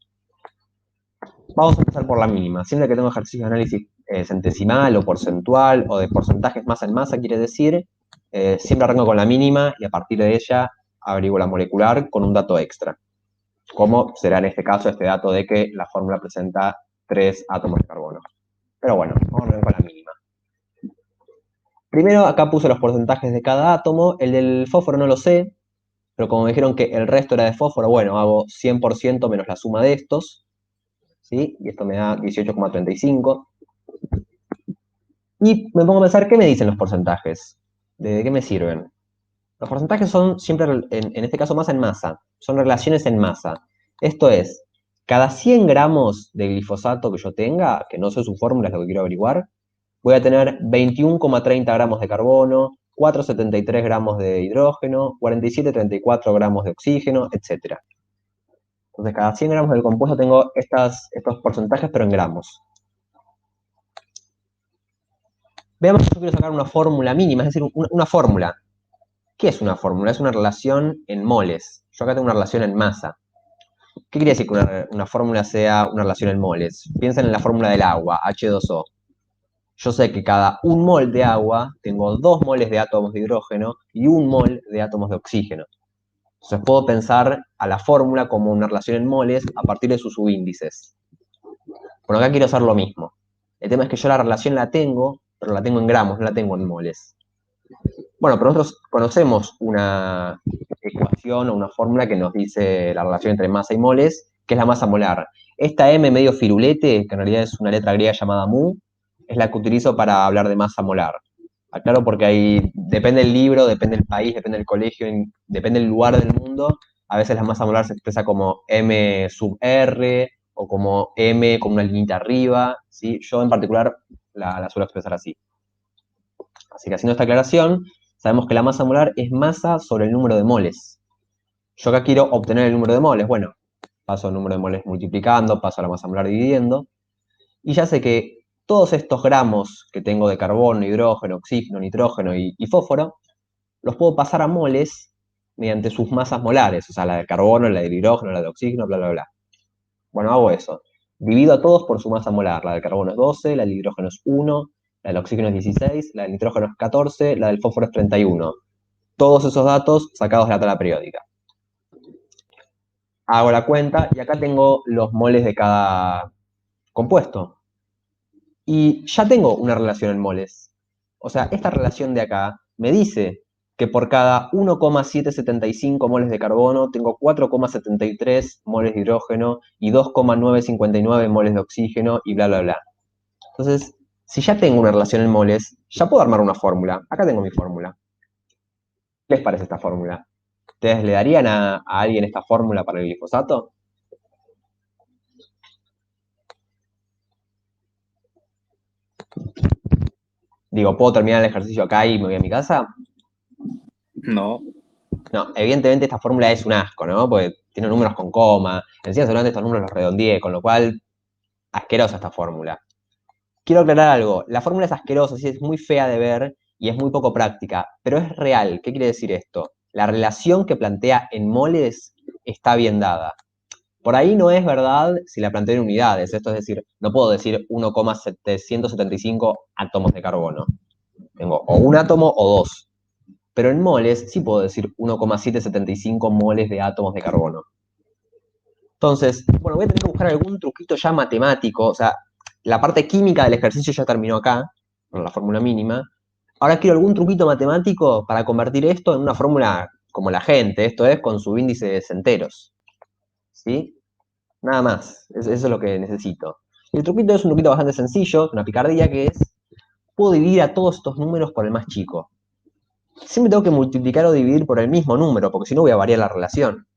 Vamos a empezar por la mínima. Siempre que tengo ejercicio de análisis centesimal o porcentual o de porcentajes masa en masa, quiere decir, siempre arranco con la mínima y a partir de ella averiguo la molecular con un dato extra. Como será en este caso este dato de que la fórmula presenta 3 átomos de carbono. Pero bueno, vamos a ver con la mínima. Primero acá puse los porcentajes de cada átomo. El del fósforo no lo sé, pero como me dijeron que el resto era de fósforo, bueno, hago 100% menos la suma de estos, ¿sí? Y esto me da 18,35. Y me pongo a pensar, ¿qué me dicen los porcentajes? ¿De qué me sirven? Los porcentajes son siempre, en este caso, masa en masa. Son relaciones en masa. Esto es, cada 100 gramos de glifosato que yo tenga, que no sé su fórmula, es lo que quiero averiguar, voy a tener 21,30 gramos de carbono, 4,73 gramos de hidrógeno, 47,34 gramos de oxígeno, etc. Entonces, cada 100 gramos del compuesto tengo estos porcentajes, pero en gramos. Veamos que yo quiero sacar una fórmula mínima, es decir, una fórmula. ¿Qué es una fórmula? Es una relación en moles. Yo acá tengo una relación en masa. ¿Qué quiere decir que una fórmula sea una relación en moles? Piensen en la fórmula del agua, H2O. Yo sé que cada un mol de agua tengo 2 moles de átomos de hidrógeno y un mol de átomos de oxígeno. Entonces puedo pensar a la fórmula como una relación en moles a partir de sus subíndices. Bueno, acá quiero hacer lo mismo. El tema es que yo la relación la tengo, pero la tengo en gramos, no la tengo en moles. Bueno, pero nosotros conocemos una ecuación o una fórmula que nos dice la relación entre masa y moles, que es la masa molar. Esta M medio firulete, que en realidad es una letra griega llamada mu, es la que utilizo para hablar de masa molar. Aclaro porque ahí depende del libro, depende del país, depende del colegio, depende del lugar del mundo. A veces la masa molar se expresa como M sub R o o como M con una linita arriba, ¿sí? Yo en particular la suelo expresar así. Así que haciendo esta aclaración, sabemos que la masa molar es masa sobre el número de moles. Yo acá quiero obtener el número de moles. Bueno, paso el número de moles multiplicando, paso a la masa molar dividiendo. Y ya sé que todos estos gramos que tengo de carbono, hidrógeno, oxígeno, nitrógeno y fósforo, los puedo pasar a moles mediante sus masas molares. O sea, la de carbono, la del hidrógeno, la de oxígeno, bla, bla, bla. Bueno, hago eso. Divido a todos por su masa molar. La del carbono es 12, la del hidrógeno es 1, la del oxígeno es 16, la del nitrógeno es 14, la del fósforo es 31. Todos esos datos sacados de la tabla periódica. Hago la cuenta y acá tengo los moles de cada compuesto. Y ya tengo una relación en moles. O sea, esta relación de acá me dice que por cada 1,775 moles de carbono tengo 4,73 moles de hidrógeno y 2,959 moles de oxígeno y bla, bla, bla. Entonces, si ya tengo una relación en moles, ya puedo armar una fórmula. Acá tengo mi fórmula. ¿Qué les parece esta fórmula? ¿Ustedes le darían a alguien esta fórmula para el glifosato? Digo, ¿puedo terminar el ejercicio acá y me voy a mi casa? No, No, evidentemente esta fórmula es un asco, ¿no? Porque tiene números con coma. Encima seguramente estos números los redondeé, con lo cual, asquerosa esta fórmula. Quiero aclarar algo. La fórmula es asquerosa, sí, es muy fea de ver y es muy poco práctica, pero es real. ¿Qué quiere decir esto? La relación que plantea en moles está bien dada. Por ahí no es verdad si la planteo en unidades. Esto es decir, no puedo decir 1,775 átomos de carbono. Tengo o un átomo o dos. Pero en moles sí puedo decir 1,775 moles de átomos de carbono. Entonces, bueno, voy a tener que buscar algún truquito ya matemático. O sea, la parte química del ejercicio ya terminó acá, con la fórmula mínima. Ahora quiero algún truquito matemático para convertir esto en una fórmula como la gente, esto es, con su índice de centeros. ¿Sí? Nada más. Eso es lo que necesito. Y el truquito es un truquito bastante sencillo, una picardía que es, puedo dividir a todos estos números por el más chico. Siempre tengo que multiplicar o dividir por el mismo número, porque si no voy a variar la relación.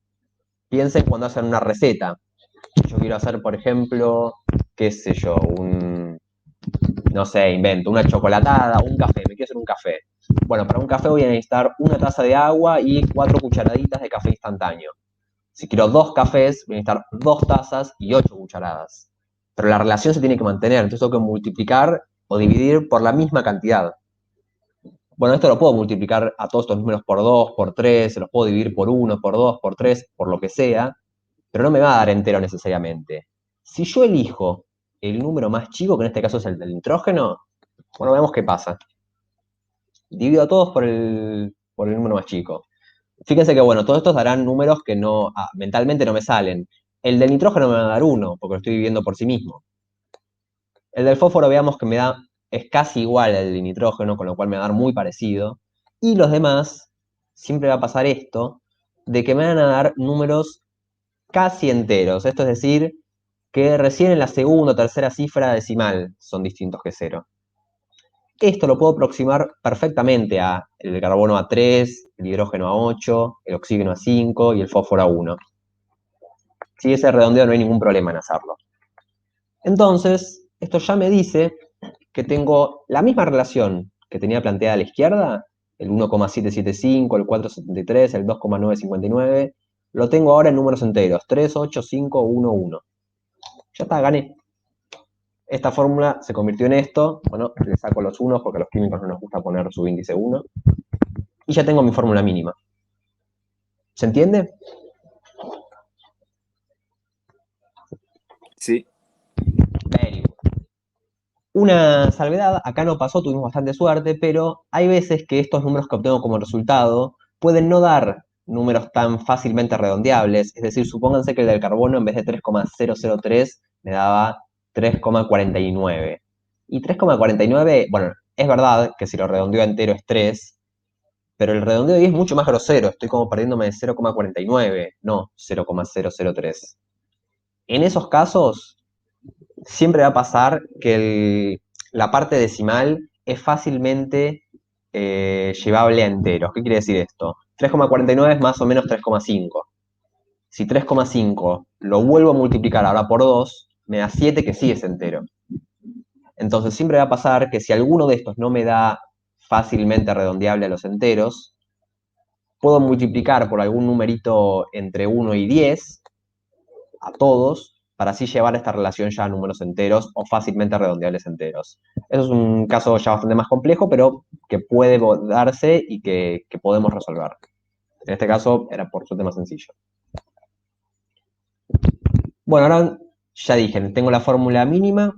Piensen cuando hacen una receta. Yo quiero hacer, por ejemplo, qué sé yo, no sé, invento, una chocolatada, un café, me quiero hacer un café. Bueno, para un café voy a necesitar una taza de agua y 4 cucharaditas de café instantáneo. Si quiero 2 cafés, voy a necesitar 2 tazas y 8 cucharadas. Pero la relación se tiene que mantener, entonces tengo que multiplicar o dividir por la misma cantidad. Bueno, esto lo puedo multiplicar a todos estos números por 2, por 3, se los puedo dividir por 1, por 2, por 3, por lo que sea, pero no me va a dar entero necesariamente. Si yo elijo el número más chico, que en este caso es el del nitrógeno, bueno, veamos qué pasa. Divido a todos por el número más chico. Fíjense que, bueno, todos estos darán números que no, mentalmente no me salen. El del nitrógeno me va a dar 1, porque lo estoy dividiendo por sí mismo. El del fósforo veamos que es casi igual al del nitrógeno, con lo cual me va a dar muy parecido. Y los demás, siempre va a pasar esto, de que me van a dar números casi enteros. Esto es decir, que recién en la segunda o tercera cifra decimal son distintos que cero. Esto lo puedo aproximar perfectamente a el carbono a 3, el hidrógeno a 8, el oxígeno a 5 y el fósforo a 1. Si ese redondeo no hay ningún problema en hacerlo. Entonces, esto ya me dice que tengo la misma relación que tenía planteada a la izquierda, el 1,775, el 473, el 2,959, lo tengo ahora en números enteros, 3, 8, 5, 1, 1. Ya está, gané. Esta fórmula se convirtió en esto. Bueno, le saco los unos porque a los químicos no nos gusta poner su índice 1. Y ya tengo mi fórmula mínima. ¿Se entiende? sí, Very good. Una salvedad, acá no pasó, tuvimos bastante suerte, pero hay veces que estos números que obtengo como resultado pueden no dar números tan fácilmente redondeables. Es decir, supónganse que el del carbono en vez de 3,003 me daba 3,49. Y 3,49, bueno, es verdad que si lo redondeo entero es 3, pero el redondeo ahí es mucho más grosero. Estoy como perdiéndome de 0,49, no 0,003. En esos casos, siempre va a pasar que la parte decimal es fácilmente llevable a enteros. ¿Qué quiere decir esto? 3,49 es más o menos 3,5. Si 3,5 lo vuelvo a multiplicar ahora por 2, me da 7 que sí es entero. Entonces siempre va a pasar que si alguno de estos no me da fácilmente redondeable a los enteros, puedo multiplicar por algún numerito entre 1 y 10 a todos, para así llevar esta relación ya a números enteros o fácilmente redondeables enteros. Eso es un caso ya bastante más complejo, pero que puede darse y que podemos resolver. En este caso era por suerte más sencillo. Bueno, ahora ya dije, tengo la fórmula mínima.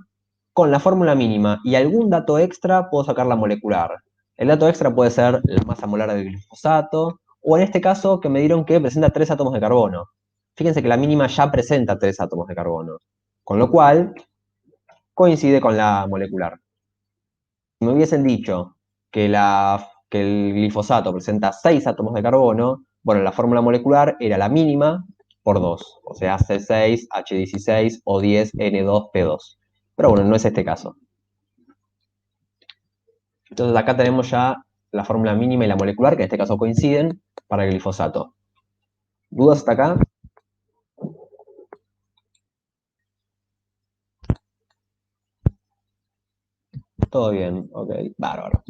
Con la fórmula mínima y algún dato extra puedo sacar la molecular. El dato extra puede ser la masa molar del glifosato, o en este caso que me dieron que presenta 3 átomos de carbono. Fíjense que la mínima ya presenta 3 átomos de carbono, con lo cual coincide con la molecular. Si me hubiesen dicho que el glifosato presenta 6 átomos de carbono, bueno, la fórmula molecular era la mínima por 2, o sea, C6, H16 o 10N2P2. Pero bueno, no es este caso. Entonces acá tenemos ya la fórmula mínima y la molecular, que en este caso coinciden, para el glifosato. ¿Dudas hasta acá? Todo bien, ok, bárbaro.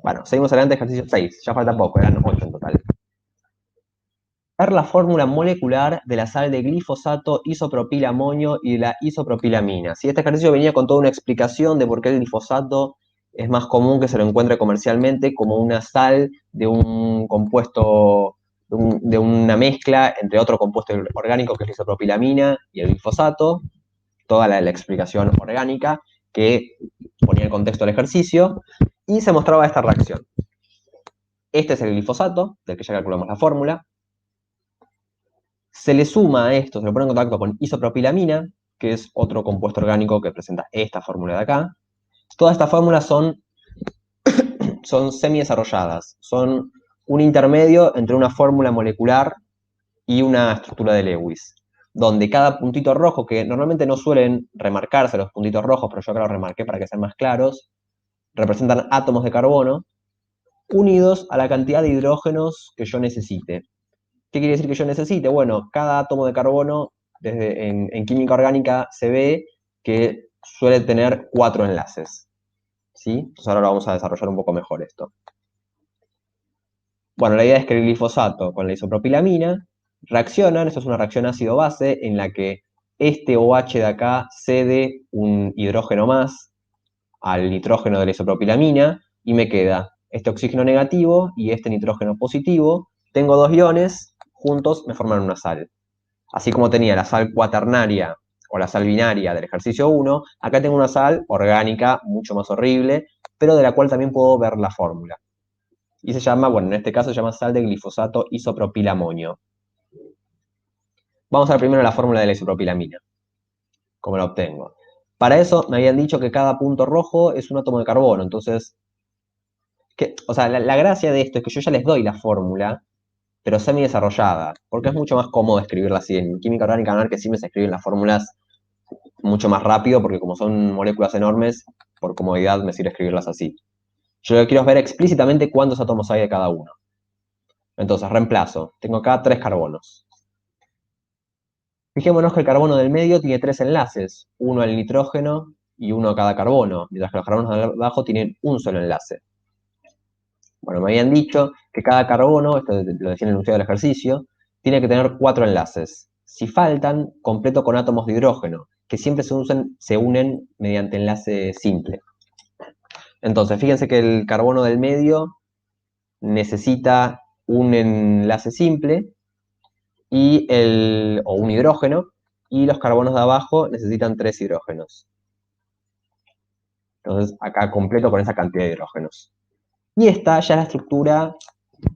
Bueno, seguimos adelante, ejercicio 6, ya falta poco, eran 8 en total. Ver la fórmula molecular de la sal de glifosato, isopropilamonio y de la isopropilamina. Si este ejercicio venía con toda una explicación de por qué el glifosato es más común que se lo encuentre comercialmente como una sal de un compuesto, de una mezcla entre otro compuesto orgánico que es la isopropilamina y el glifosato, toda la explicación orgánica que ponía el contexto del ejercicio, y se mostraba esta reacción. Este es el glifosato, del que ya calculamos la fórmula. Se le suma a esto, se le pone en contacto con isopropilamina, que es otro compuesto orgánico que presenta esta fórmula de acá. Todas estas fórmulas son semi-desarrolladas, son un intermedio entre una fórmula molecular y una estructura de Lewis, donde cada puntito rojo, que normalmente no suelen remarcarse los puntitos rojos, pero yo acá los remarqué para que sean más claros, representan átomos de carbono unidos a la cantidad de hidrógenos que yo necesite. ¿Qué quiere decir que yo necesite? Bueno, cada átomo de carbono en química orgánica se ve que suele tener 4 enlaces. ¿Sí? Entonces ahora lo vamos a desarrollar un poco mejor esto. Bueno, la idea es que el glifosato con la isopropilamina reaccionan, esto es una reacción ácido-base en la que este OH de acá cede un hidrógeno más al nitrógeno de la isopropilamina y me queda este oxígeno negativo y este nitrógeno positivo. Tengo dos iones, juntos me forman una sal. Así como tenía la sal cuaternaria o la sal binaria del ejercicio 1, acá tengo una sal orgánica mucho más horrible, pero de la cual también puedo ver la fórmula. Y se llama, bueno, en este caso se llama sal de glifosato isopropilamonio. Vamos a ver primero la fórmula de la isopropilamina. ¿Cómo la obtengo? Para eso me habían dicho que cada punto rojo es un átomo de carbono, entonces, o sea, la gracia de esto es que yo ya les doy la fórmula, pero semi desarrollada, porque es mucho más cómodo escribirla así. En química orgánica, van a ver que siempre se escriben las fórmulas mucho más rápido, porque como son moléculas enormes, por comodidad me sirve escribirlas así. Yo lo que quiero es ver explícitamente cuántos átomos hay de cada uno. Entonces, reemplazo. Tengo acá 3 carbonos. Fijémonos que el carbono del medio tiene 3 enlaces, uno al nitrógeno y uno a cada carbono, mientras que los carbonos de abajo tienen un solo enlace. Bueno, me habían dicho que cada carbono, esto lo decía en el enunciado del ejercicio, tiene que tener 4 enlaces. Si faltan, completo con átomos de hidrógeno, que siempre se unen mediante enlace simple. Entonces, fíjense que el carbono del medio necesita un enlace simple o un hidrógeno, y los carbonos de abajo necesitan 3 hidrógenos. Entonces, acá completo con esa cantidad de hidrógenos. Y esta ya es la estructura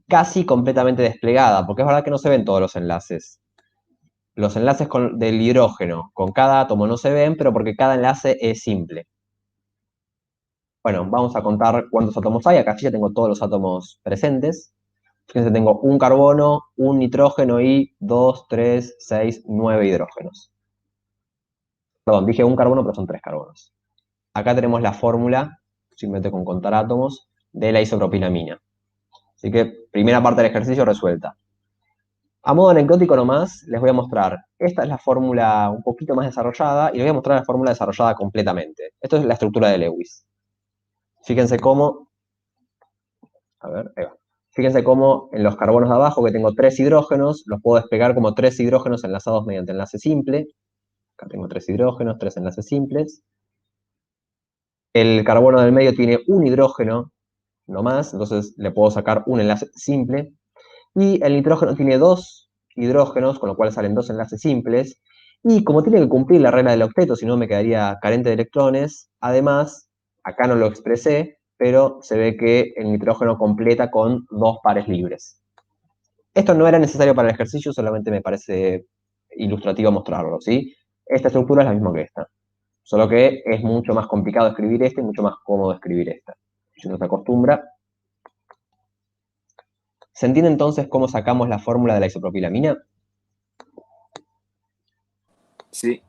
casi completamente desplegada, porque es verdad que no se ven todos los enlaces. Los enlaces del hidrógeno con cada átomo no se ven, pero porque cada enlace es simple. Bueno, vamos a contar cuántos átomos hay. Acá ya tengo todos los átomos presentes. Fíjense, tengo un carbono, un nitrógeno y 2, 3, 6, 9 hidrógenos. Perdón, dije un carbono, pero son 3 carbonos. Acá tenemos la fórmula, simplemente con contar átomos, de la isopropilamina. Así que primera parte del ejercicio resuelta. A modo anecdótico nomás, les voy a mostrar. Esta es la fórmula un poquito más desarrollada y les voy a mostrar la fórmula desarrollada completamente. Esto es la estructura de Lewis. Fíjense cómo, a ver, ahí va. Fíjense cómo en los carbonos de abajo, que tengo 3 hidrógenos, los puedo despegar como 3 hidrógenos enlazados mediante enlace simple. Acá tengo 3 hidrógenos, 3 enlaces simples. El carbono del medio tiene un hidrógeno nomás, entonces le puedo sacar un enlace simple. Y el nitrógeno tiene 2 hidrógenos, con lo cual salen 2 enlaces simples. Y como tiene que cumplir la regla del octeto, si no me quedaría carente de electrones, además, acá no lo expresé, pero se ve que el nitrógeno completa con 2 pares libres. Esto no era necesario para el ejercicio, solamente me parece ilustrativo mostrarlo, ¿sí? Esta estructura es la misma que esta, solo que es mucho más complicado escribir esta y mucho más cómodo escribir esta. Si uno se acostumbra. ¿Se entiende entonces cómo sacamos la fórmula de la isopropilamina? Sí,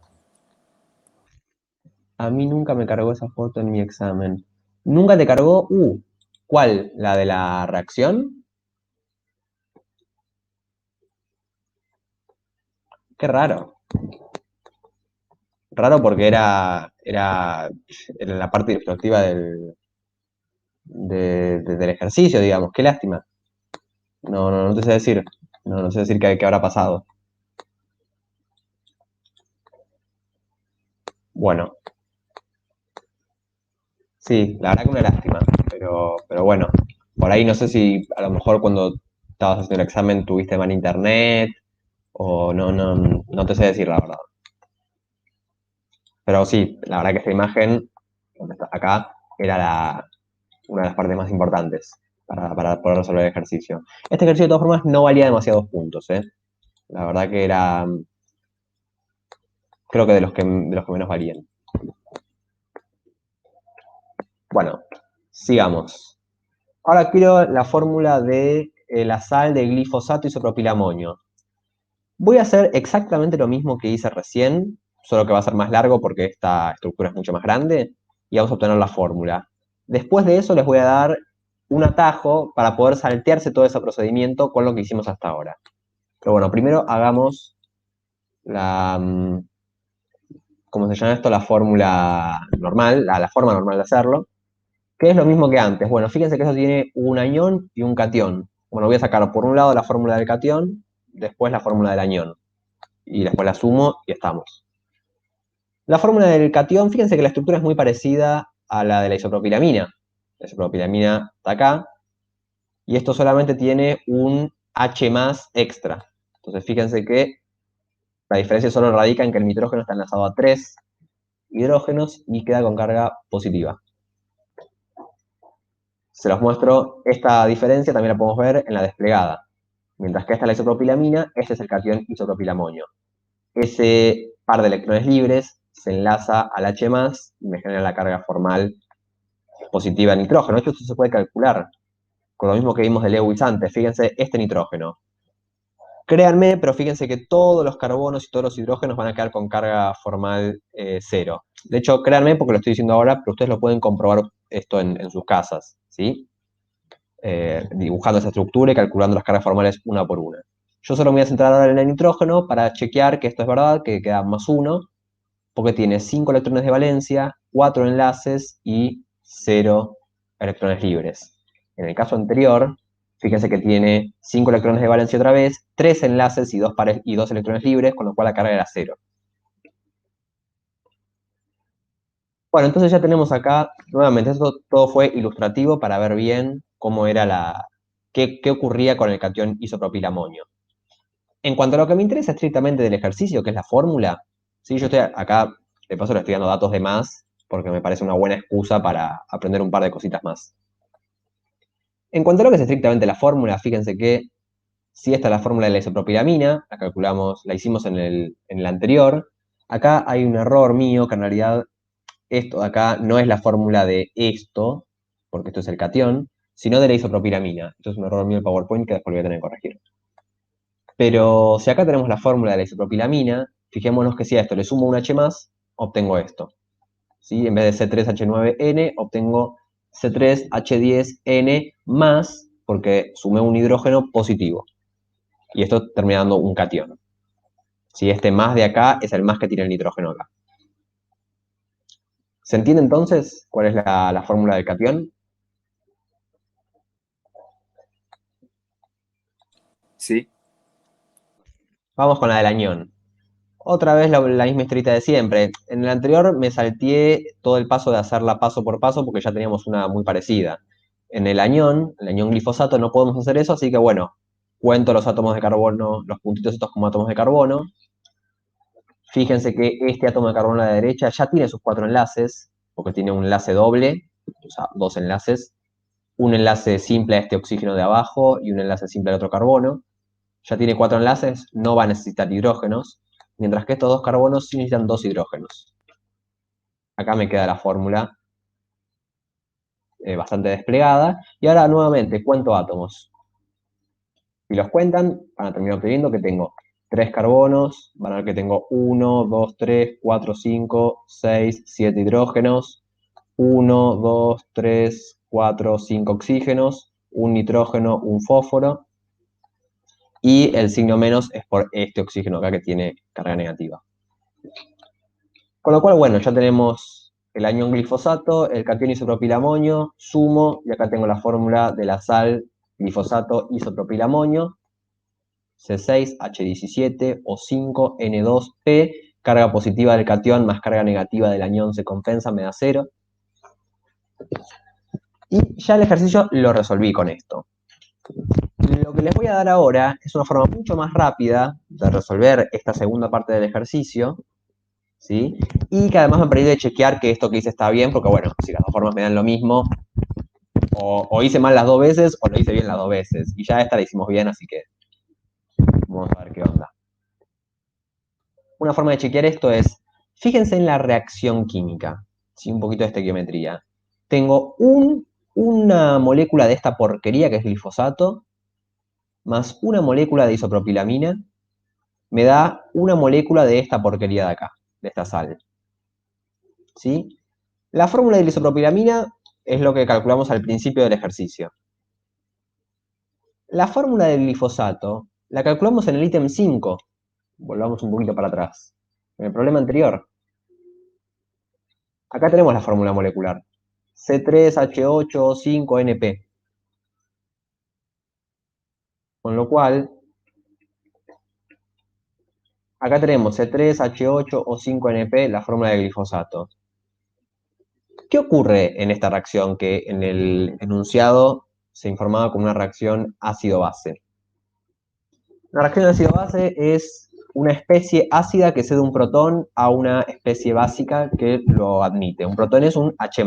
A mí nunca me cargó esa foto en mi examen. ¿Nunca te cargó? ¿Cuál? ¿La de la reacción? Qué raro. Raro porque era la parte ilustrativa del ejercicio, digamos. Qué lástima. No te sé decir. No sé decir qué habrá pasado. Bueno, sí, la verdad que una lástima. Pero bueno, por ahí no sé si a lo mejor cuando estabas haciendo el examen tuviste mal internet o no te sé decir la verdad. Pero sí, la verdad que esta imagen, donde está acá, era una de las partes más importantes para poder resolver el ejercicio. Este ejercicio, de todas formas, no valía demasiados puntos, ¿eh? La verdad que era, creo que de los que menos valían. Bueno, sigamos. Ahora quiero la fórmula de la sal de glifosato isopropilamonio. Voy a hacer exactamente lo mismo que hice recién, solo que va a ser más largo porque esta estructura es mucho más grande, y vamos a obtener la fórmula. Después de eso les voy a dar un atajo para poder saltearse todo ese procedimiento con lo que hicimos hasta ahora. Pero bueno, primero hagamos la, ¿cómo se llama esto? La fórmula normal, la forma normal de hacerlo, que es lo mismo que antes. Bueno, fíjense que eso tiene un anión y un catión. Bueno, voy a sacar por un lado la fórmula del catión, después la fórmula del anión, y después la sumo y estamos. La fórmula del catión, fíjense que la estructura es muy parecida a la de la isopropilamina. La isopropilamina está acá, y esto solamente tiene un H más extra. Entonces fíjense que la diferencia solo radica en que el nitrógeno está enlazado a 3 hidrógenos y queda con carga positiva. Se los muestro, esta diferencia también la podemos ver en la desplegada. Mientras que esta es la isopropilamina, este es el catión isopropilamonio. Ese par de electrones libres se enlaza al H+, y me genera la carga formal positiva de nitrógeno. Esto se puede calcular con lo mismo que vimos de Lewis antes. Fíjense, este nitrógeno. Créanme, pero fíjense que todos los carbonos y todos los hidrógenos van a quedar con carga formal 0. De hecho, créanme porque lo estoy diciendo ahora, pero ustedes lo pueden comprobar esto en sus casas, ¿sí? Dibujando esa estructura y calculando las cargas formales una por una. Yo solo me voy a centrar ahora en el nitrógeno para chequear que esto es verdad, que queda +1, porque tiene 5 electrones de valencia, 4 enlaces y 0 electrones libres. En el caso anterior, fíjense que tiene 5 electrones de valencia otra vez, 3 enlaces y 2 pares y 2 electrones libres, con lo cual la carga era 0. Bueno, entonces ya tenemos acá, nuevamente, esto todo fue ilustrativo para ver bien cómo era qué ocurría con el catión isopropilamonio. En cuanto a lo que me interesa estrictamente del ejercicio, que es la fórmula, ¿sí? Yo estoy acá, de paso le estoy dando datos de más, porque me parece una buena excusa para aprender un par de cositas más. En cuanto a lo que es estrictamente la fórmula, fíjense que si esta es la fórmula de la isopropilamina, la calculamos, la hicimos en el anterior, acá hay un error mío, que en realidad esto de acá no es la fórmula de esto, porque esto es el catión, sino de la isopropilamina. Esto es un error mío de PowerPoint que después voy a tener que corregir. Pero si acá tenemos la fórmula de la isopropilamina, fijémonos que si a esto le sumo un H+, obtengo esto. ¿Sí? En vez de C3H9N, obtengo C3H10N más, porque sumé un hidrógeno positivo. Y esto termina dando un catión. Si este más de acá es el más que tiene el nitrógeno acá. ¿Se entiende entonces cuál es la fórmula del catión? Sí, Vamos con la del anión. Otra vez la misma historieta de siempre. En el anterior me salteé todo el paso de hacerla paso por paso porque ya teníamos una muy parecida. En el anión glifosato, no podemos hacer eso, así que bueno, cuento los átomos de carbono, los puntitos estos como átomos de carbono. Fíjense que este átomo de carbono a la derecha ya tiene sus 4 enlaces, porque tiene un enlace doble, o sea, 2 enlaces, un enlace simple a este oxígeno de abajo y un enlace simple al otro carbono. Ya tiene 4 enlaces, no va a necesitar hidrógenos, mientras que estos dos carbonos sí necesitan 2 hidrógenos. Acá me queda la fórmula bastante desplegada. Y ahora nuevamente cuento átomos. Si los cuentan, van a terminar obteniendo que tengo 3 carbonos, van a ver que tengo 1, 2, 3, 4, 5, 6, 7 hidrógenos, 1, 2, 3, 4, 5 oxígenos, un nitrógeno, un fósforo, y el signo menos es por este oxígeno acá que tiene carga negativa. Con lo cual, bueno, ya tenemos el anión glifosato, el catión isopropilamonio, sumo, y acá tengo la fórmula de la sal glifosato isopropilamonio, C6H17O5N2P, carga positiva del catión más carga negativa del anión se compensa, me da 0. Y ya el ejercicio lo resolví con esto. Lo que les voy a dar ahora es una forma mucho más rápida de resolver esta segunda parte del ejercicio, ¿sí? Y que además me permite de chequear que esto que hice está bien, porque bueno, si las dos formas me dan lo mismo, o hice mal las dos veces o lo hice bien las dos veces. Y ya esta la hicimos bien, así que vamos a ver qué onda. Una forma de chequear esto es, fíjense en la reacción química, ¿sí? Un poquito de estequiometría. Tengo una molécula de esta porquería que es glifosato, más una molécula de isopropilamina, me da una molécula de esta porquería de acá, de esta sal. ¿Sí? La fórmula de la isopropilamina es lo que calculamos al principio del ejercicio. La fórmula del glifosato la calculamos en el ítem 5. Volvamos un poquito para atrás. En el problema anterior. Acá tenemos la fórmula molecular. C3H8O5NP. Con lo cual, acá tenemos C3H8O5NP, la fórmula del glifosato. ¿Qué ocurre en esta reacción que en el enunciado se informaba como una reacción ácido-base? La reacción ácido-base es una especie ácida que cede un protón a una especie básica que lo admite. Un protón es un H+.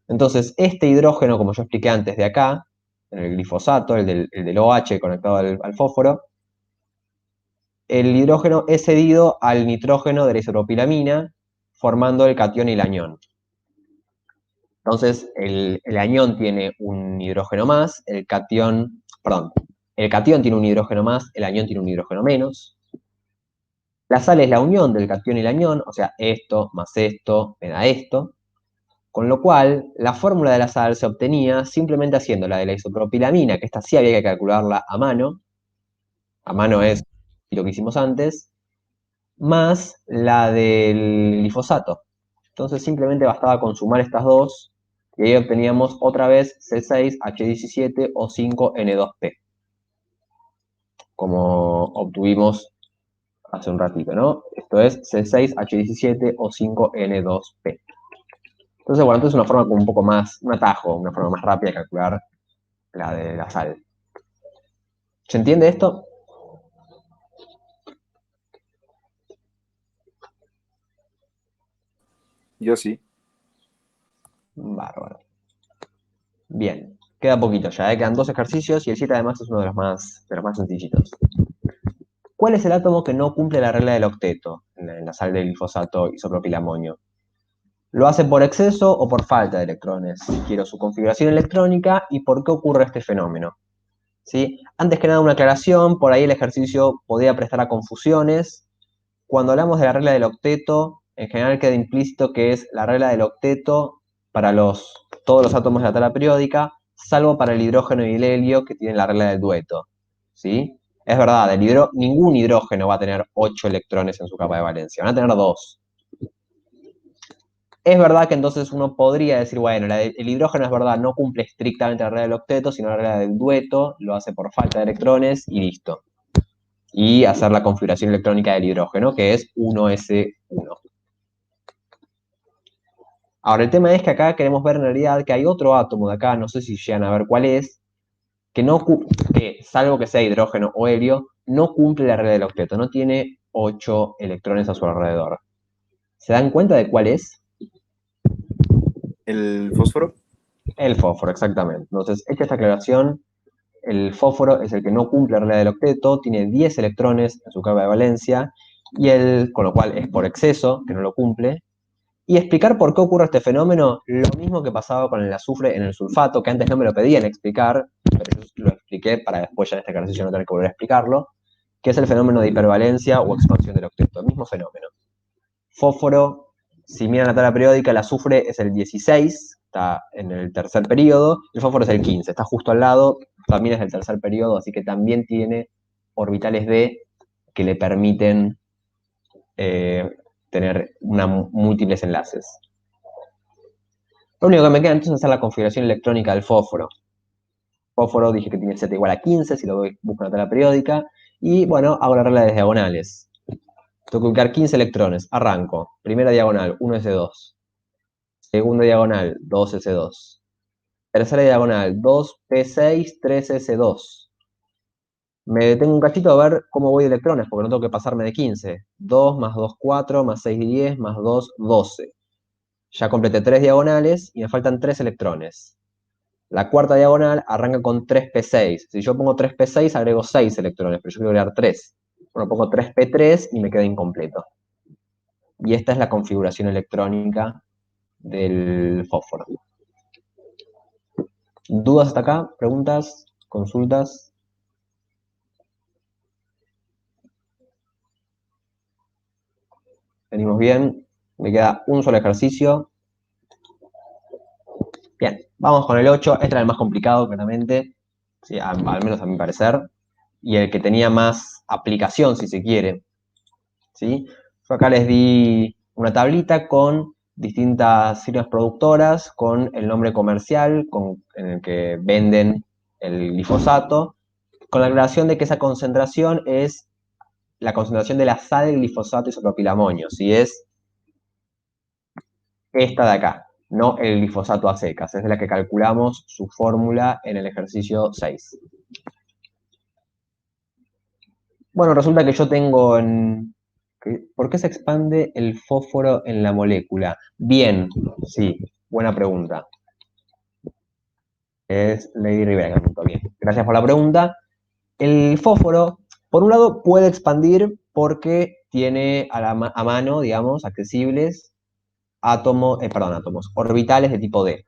Entonces, este hidrógeno, como yo expliqué antes de acá, el glifosato, el del OH conectado al fósforo, el hidrógeno es cedido al nitrógeno de la isopropilamina, formando el catión y el anión. Entonces, el anión tiene un hidrógeno más, el catión tiene un hidrógeno más, el anión tiene un hidrógeno menos. La sal es la unión del catión y el anión, o sea, esto más esto me da esto. Con lo cual, la fórmula de la sal se obtenía simplemente haciendo la de la isopropilamina, que esta sí había que calcularla a mano es lo que hicimos antes, más la del glifosato. Entonces simplemente bastaba con sumar estas dos y ahí obteníamos otra vez C6H17O5N2P, como obtuvimos hace un ratito, ¿no? Esto es C6H17O5N2P. Entonces, bueno, entonces es una forma como un poco más, un atajo, una forma más rápida de calcular la de la sal. ¿Se entiende esto? yo sí. Bárbaro. Bien, queda poquito ya, ¿eh? Quedan dos ejercicios y el 7 además es uno de los más sencillitos. ¿Cuál es el átomo que no cumple la regla del octeto en la sal del glifosato isopropilamonio? ¿Lo hace por exceso o por falta de electrones? Quiero su configuración electrónica y por qué ocurre este fenómeno. ¿Sí? Antes que nada una aclaración, por ahí el ejercicio podría prestar a confusiones. Cuando hablamos de la regla del octeto, en general queda implícito que es la regla del octeto para todos los átomos de la tabla periódica, salvo para el hidrógeno y el helio que tienen la regla del dueto. ¿sí? Es verdad, ningún hidrógeno va a tener 8 electrones en su capa de valencia, van a tener 2. Es verdad que entonces uno podría decir, bueno, el hidrógeno es verdad, no cumple estrictamente la regla del octeto, sino la regla del dueto, lo hace por falta de electrones y listo. Y hacer la configuración electrónica del hidrógeno, que es 1s1. Ahora, el tema es que acá queremos ver en realidad que hay otro átomo de acá, no sé si llegan a ver cuál es, que no, salvo que sea hidrógeno o helio, no cumple la regla del octeto, no tiene 8 electrones a su alrededor. ¿Se dan cuenta de cuál es? ¿El fósforo? El fósforo, exactamente. Entonces, hecha esta aclaración, el fósforo es el que no cumple la regla del octeto, tiene 10 electrones en su capa de valencia, con lo cual es por exceso, que no lo cumple. Y explicar por qué ocurre este fenómeno, lo mismo que pasaba con el azufre en el sulfato, que antes no me lo pedían explicar, pero yo lo expliqué para después ya en este ejercicio no tener que volver a explicarlo, que es el fenómeno de hipervalencia o expansión del octeto, el mismo fenómeno. Fósforo, si miran la tabla periódica, el azufre es el 16, está en el tercer periodo, el fósforo es el 15, está justo al lado, también es del tercer periodo, así que también tiene orbitales D que le permiten tener múltiples enlaces. Lo único que me queda entonces es hacer la configuración electrónica del fósforo. Fósforo dije que tiene Z igual a 15, si lo busco en la tabla periódica, y bueno, hago la regla de diagonales. Tengo que ubicar 15 electrones, arranco. Primera diagonal, 1s2. Segunda diagonal, 2s2. Tercera diagonal, 2p6, 3s2. Me detengo un cachito a ver cómo voy de electrones, porque no tengo que pasarme de 15. 2 más 2, 4, más 6, 10, más 2, 12. Ya completé 3 diagonales y me faltan 3 electrones. La cuarta diagonal arranca con 3p6. Si yo pongo 3p6, agrego 6 electrones, pero yo quiero agregar 3. Bueno, pongo 3p3 y me queda incompleto. Y esta es la configuración electrónica del fósforo. ¿Dudas hasta acá? ¿Preguntas? ¿Consultas? Venimos bien. Me queda un solo ejercicio. Bien, vamos con el 8. Este era el más complicado, claramente. Sí, al menos a mi parecer. Y el que tenía más aplicación, si se quiere. ¿Sí? Yo acá les di una tablita con distintas firmas productoras, con el nombre comercial en el que venden el glifosato, con la aclaración de que esa concentración es la concentración de la sal del glifosato isopropilamonio, si es esta de acá, no el glifosato a secas, es de la que calculamos su fórmula en el ejercicio 6. Bueno, resulta que yo tengo ¿por qué se expande el fósforo en la molécula? Bien, sí, buena pregunta. Es Lady Rivera que me preguntó. Bien, gracias por la pregunta. El fósforo, por un lado, puede expandir porque tiene a mano, digamos, accesibles orbitales de tipo D.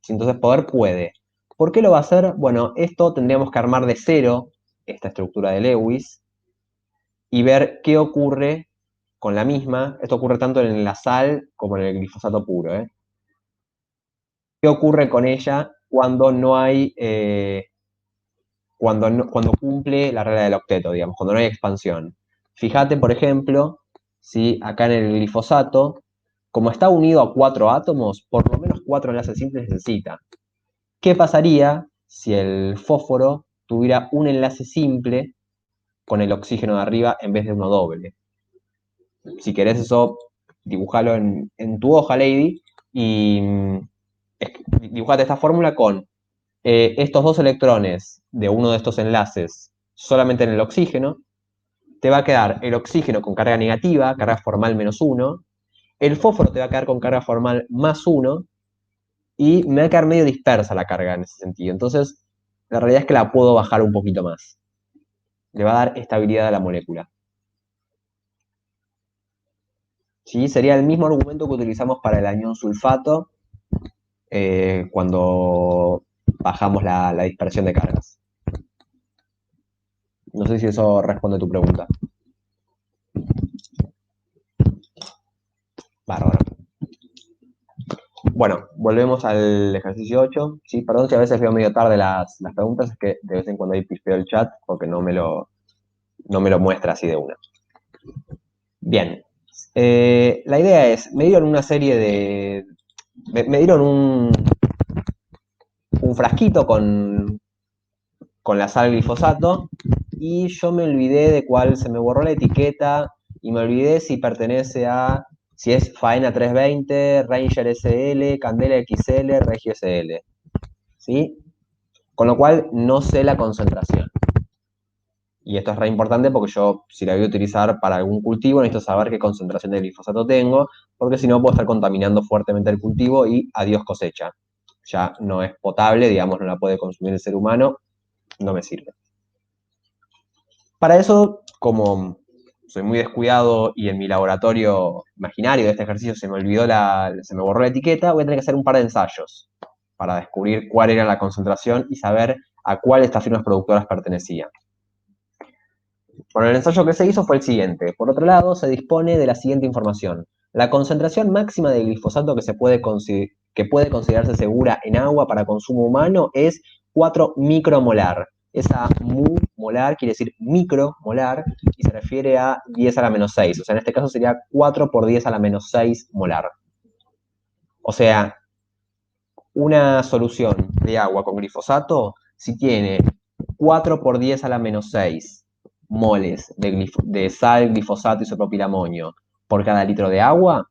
Entonces, poder puede. ¿Por qué lo va a hacer? Bueno, esto tendríamos que armar de cero esta estructura de Lewis y ver qué ocurre con la misma. Esto ocurre tanto en la sal como en el glifosato puro. ¿Qué ocurre con ella cuando no hay, cuando cumple la regla del octeto, digamos, cuando no hay expansión? Fíjate, por ejemplo, si acá en el glifosato, como está unido a 4 átomos, por lo menos 4 enlaces simples necesita. ¿Qué pasaría si el fósforo tuviera un enlace simple con el oxígeno de arriba en vez de uno doble? Si querés eso, dibujalo en tu hoja, Lady, y dibujate esta fórmula con estos dos electrones de uno de estos enlaces solamente en el oxígeno. Te va a quedar el oxígeno con carga negativa, carga formal -1, el fósforo te va a quedar con carga formal +1, y me va a quedar medio dispersa la carga en ese sentido. Entonces, la realidad es que la puedo bajar un poquito más. Le va a dar estabilidad a la molécula. ¿Sí? Sería el mismo argumento que utilizamos para el anión sulfato cuando bajamos la dispersión de cargas. No sé si eso responde a tu pregunta. Bárbaro. Bueno, volvemos al ejercicio 8. Sí, perdón si a veces veo medio tarde las preguntas, es que de vez en cuando ahí pispeo el chat porque no me lo muestra así de una. Bien. La idea es, me dieron una serie de... Me dieron un frasquito con la sal glifosato y yo me olvidé de cuál, se me borró la etiqueta y me olvidé si pertenece a, si es Faena 320, Ranger SL, Candela XL, Regio SL, ¿sí? Con lo cual no sé la concentración. Y esto es re importante porque yo, si la voy a utilizar para algún cultivo, necesito saber qué concentración de glifosato tengo, porque si no puedo estar contaminando fuertemente el cultivo y adiós cosecha. Ya no es potable, digamos, no la puede consumir el ser humano, no me sirve. Para eso, como soy muy descuidado y en mi laboratorio imaginario de este ejercicio se me borró la etiqueta, voy a tener que hacer un par de ensayos para descubrir cuál era la concentración y saber a cuál de estas firmas productoras pertenecía. Bueno, el ensayo que se hizo fue el siguiente. Por otro lado, se dispone de la siguiente información. La concentración máxima de glifosato que puede considerarse segura en agua para consumo humano es 4 micromolar. Esa mu molar quiere decir micromolar y se refiere a 10 a la menos 6. O sea, en este caso sería 4 por 10 a la menos 6 molar. O sea, una solución de agua con glifosato, si tiene 4 por 10 a la menos 6 moles de sal, glifosato, isopropilamonio por cada litro de agua,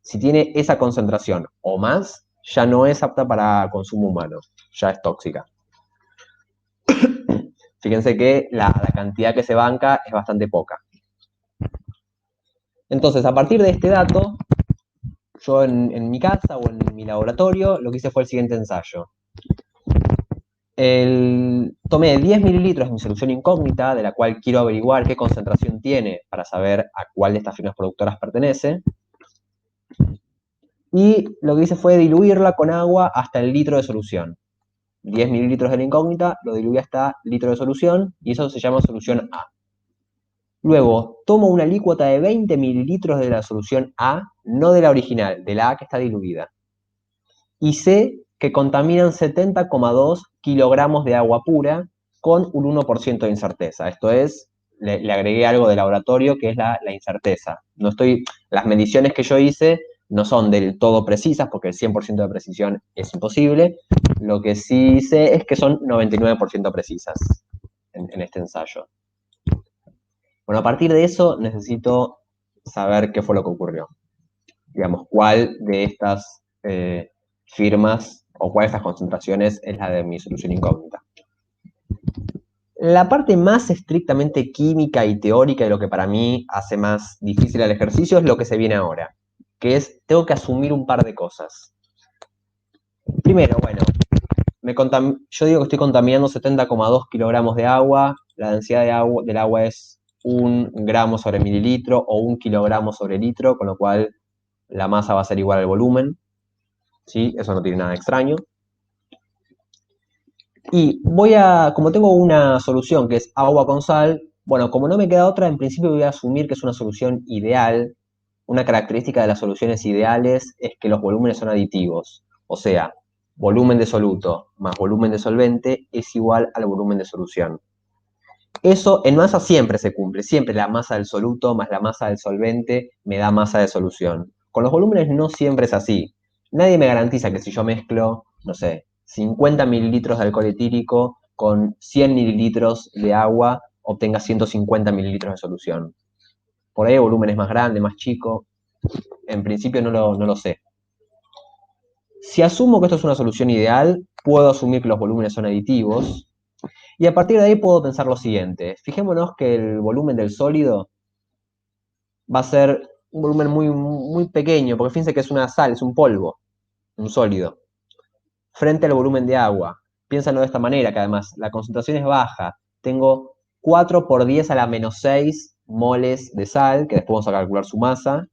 si tiene esa concentración o más, ya no es apta para consumo humano, ya es tóxica. Fíjense que la cantidad que se banca es bastante poca. Entonces, a partir de este dato, yo en mi casa o en mi laboratorio, lo que hice fue el siguiente ensayo. Tomé 10 mililitros de mi solución incógnita, de la cual quiero averiguar qué concentración tiene para saber a cuál de estas firmas productoras pertenece. Y lo que hice fue diluirla con agua hasta el litro de solución. 10 mililitros de la incógnita, lo diluí hasta litro de solución, y eso se llama solución A. Luego, tomo una alícuota de 20 mililitros de la solución A, no de la original, de la A que está diluida. Y sé que contaminan 70,2 kilogramos de agua pura con un 1% de incerteza. Esto es, le agregué algo de laboratorio que es la incerteza. Las mediciones que yo hice no son del todo precisas porque el 100% de precisión es imposible. Lo que sí sé es que son 99% precisas en este ensayo. Bueno, a partir de eso necesito saber qué fue lo que ocurrió. Digamos, cuál de estas firmas o cuál de estas concentraciones es la de mi solución incógnita. La parte más estrictamente química y teórica de lo que para mí hace más difícil el ejercicio es lo que se viene ahora, que es, tengo que asumir un par de cosas. Primero, bueno, yo digo que estoy contaminando 70,2 kilogramos de agua, la densidad del agua es 1 gramo sobre mililitro o 1 kilogramo sobre litro, con lo cual la masa va a ser igual al volumen, ¿sí? Eso no tiene nada de extraño. Y como tengo una solución que es agua con sal, bueno, como no me queda otra, en principio voy a asumir que es una solución ideal. Una característica de las soluciones ideales es que los volúmenes son aditivos. O sea, volumen de soluto más volumen de solvente es igual al volumen de solución. Eso en masa siempre se cumple, siempre la masa del soluto más la masa del solvente me da masa de solución. Con los volúmenes no siempre es así. Nadie me garantiza que si yo mezclo, no sé, 50 mililitros de alcohol etílico con 100 mililitros de agua, obtenga 150 mililitros de solución. Por ahí el volumen es más grande, más chico. En principio no lo sé. Si asumo que esto es una solución ideal, puedo asumir que los volúmenes son aditivos. Y a partir de ahí puedo pensar lo siguiente. Fijémonos que el volumen del sólido va a ser un volumen muy, muy pequeño, porque fíjense que es una sal, es un polvo, un sólido, frente al volumen de agua. Piénsenlo de esta manera, que además la concentración es baja. Tengo 4 por 10 a la menos 6 moles de sal, que después vamos a calcular su masa,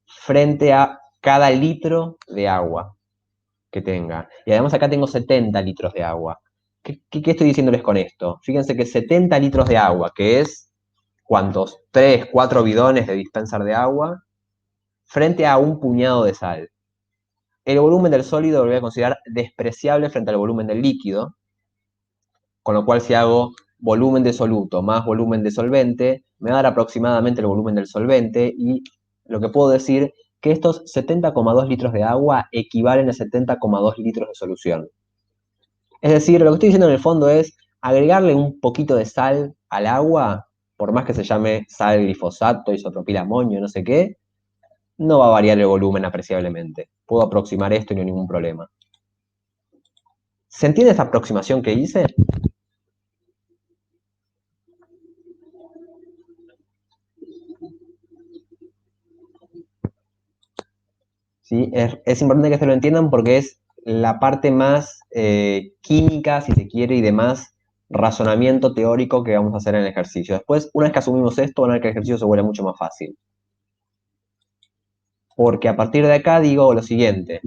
frente a cada litro de agua que tenga. Y además acá tengo 70 litros de agua. ¿Qué estoy diciéndoles con esto? Fíjense que 70 litros de agua, que es, ¿cuántos? 3, 4 bidones de dispenser de agua, frente a un puñado de sal. el volumen del sólido lo voy a considerar despreciable frente al volumen del líquido, con lo cual si hago volumen de soluto más volumen de solvente, me va a dar aproximadamente el volumen del solvente, y lo que puedo decir que estos 70,2 litros de agua equivalen a 70,2 litros de solución. Es decir, lo que estoy diciendo en el fondo es agregarle un poquito de sal al agua, por más que se llame sal, glifosato, isopropil amonio, no sé qué, no va a variar el volumen apreciablemente. Puedo aproximar esto y no hay ningún problema. ¿Se entiende esta aproximación que hice? ¿Sí? Es importante que se lo entiendan porque es la parte más química, si se quiere, y demás razonamiento teórico que vamos a hacer en el ejercicio. Después, una vez que asumimos esto, van a ver que el ejercicio se vuelve mucho más fácil. Porque a partir de acá digo lo siguiente.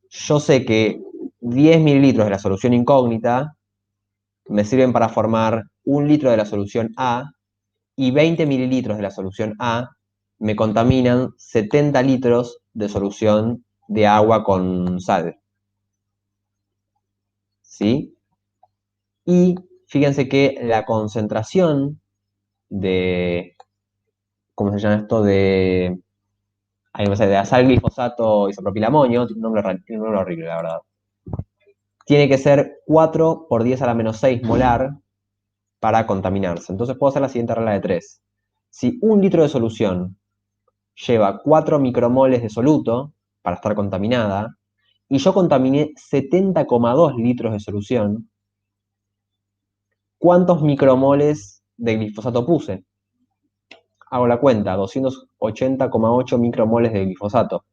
Yo sé que 10 mililitros de la solución incógnita me sirven para formar 1 litro de la solución A, y 20 mililitros de la solución A me contaminan 70 litros de solución de agua con sal. ¿Sí? Y fíjense que la concentración de, ¿cómo se llama esto? Ahí me sale, de sal, glifosato, isopropilamonio, tiene un nombre horrible, la verdad. Tiene que ser 4 por 10 a la menos 6 molar para contaminarse. Entonces puedo hacer la siguiente regla de 3. Si 1 litro de solución lleva 4 micromoles de soluto para estar contaminada, y yo contaminé 70,2 litros de solución, ¿cuántos micromoles de glifosato puse? Hago la cuenta, 280,8 micromoles de glifosato,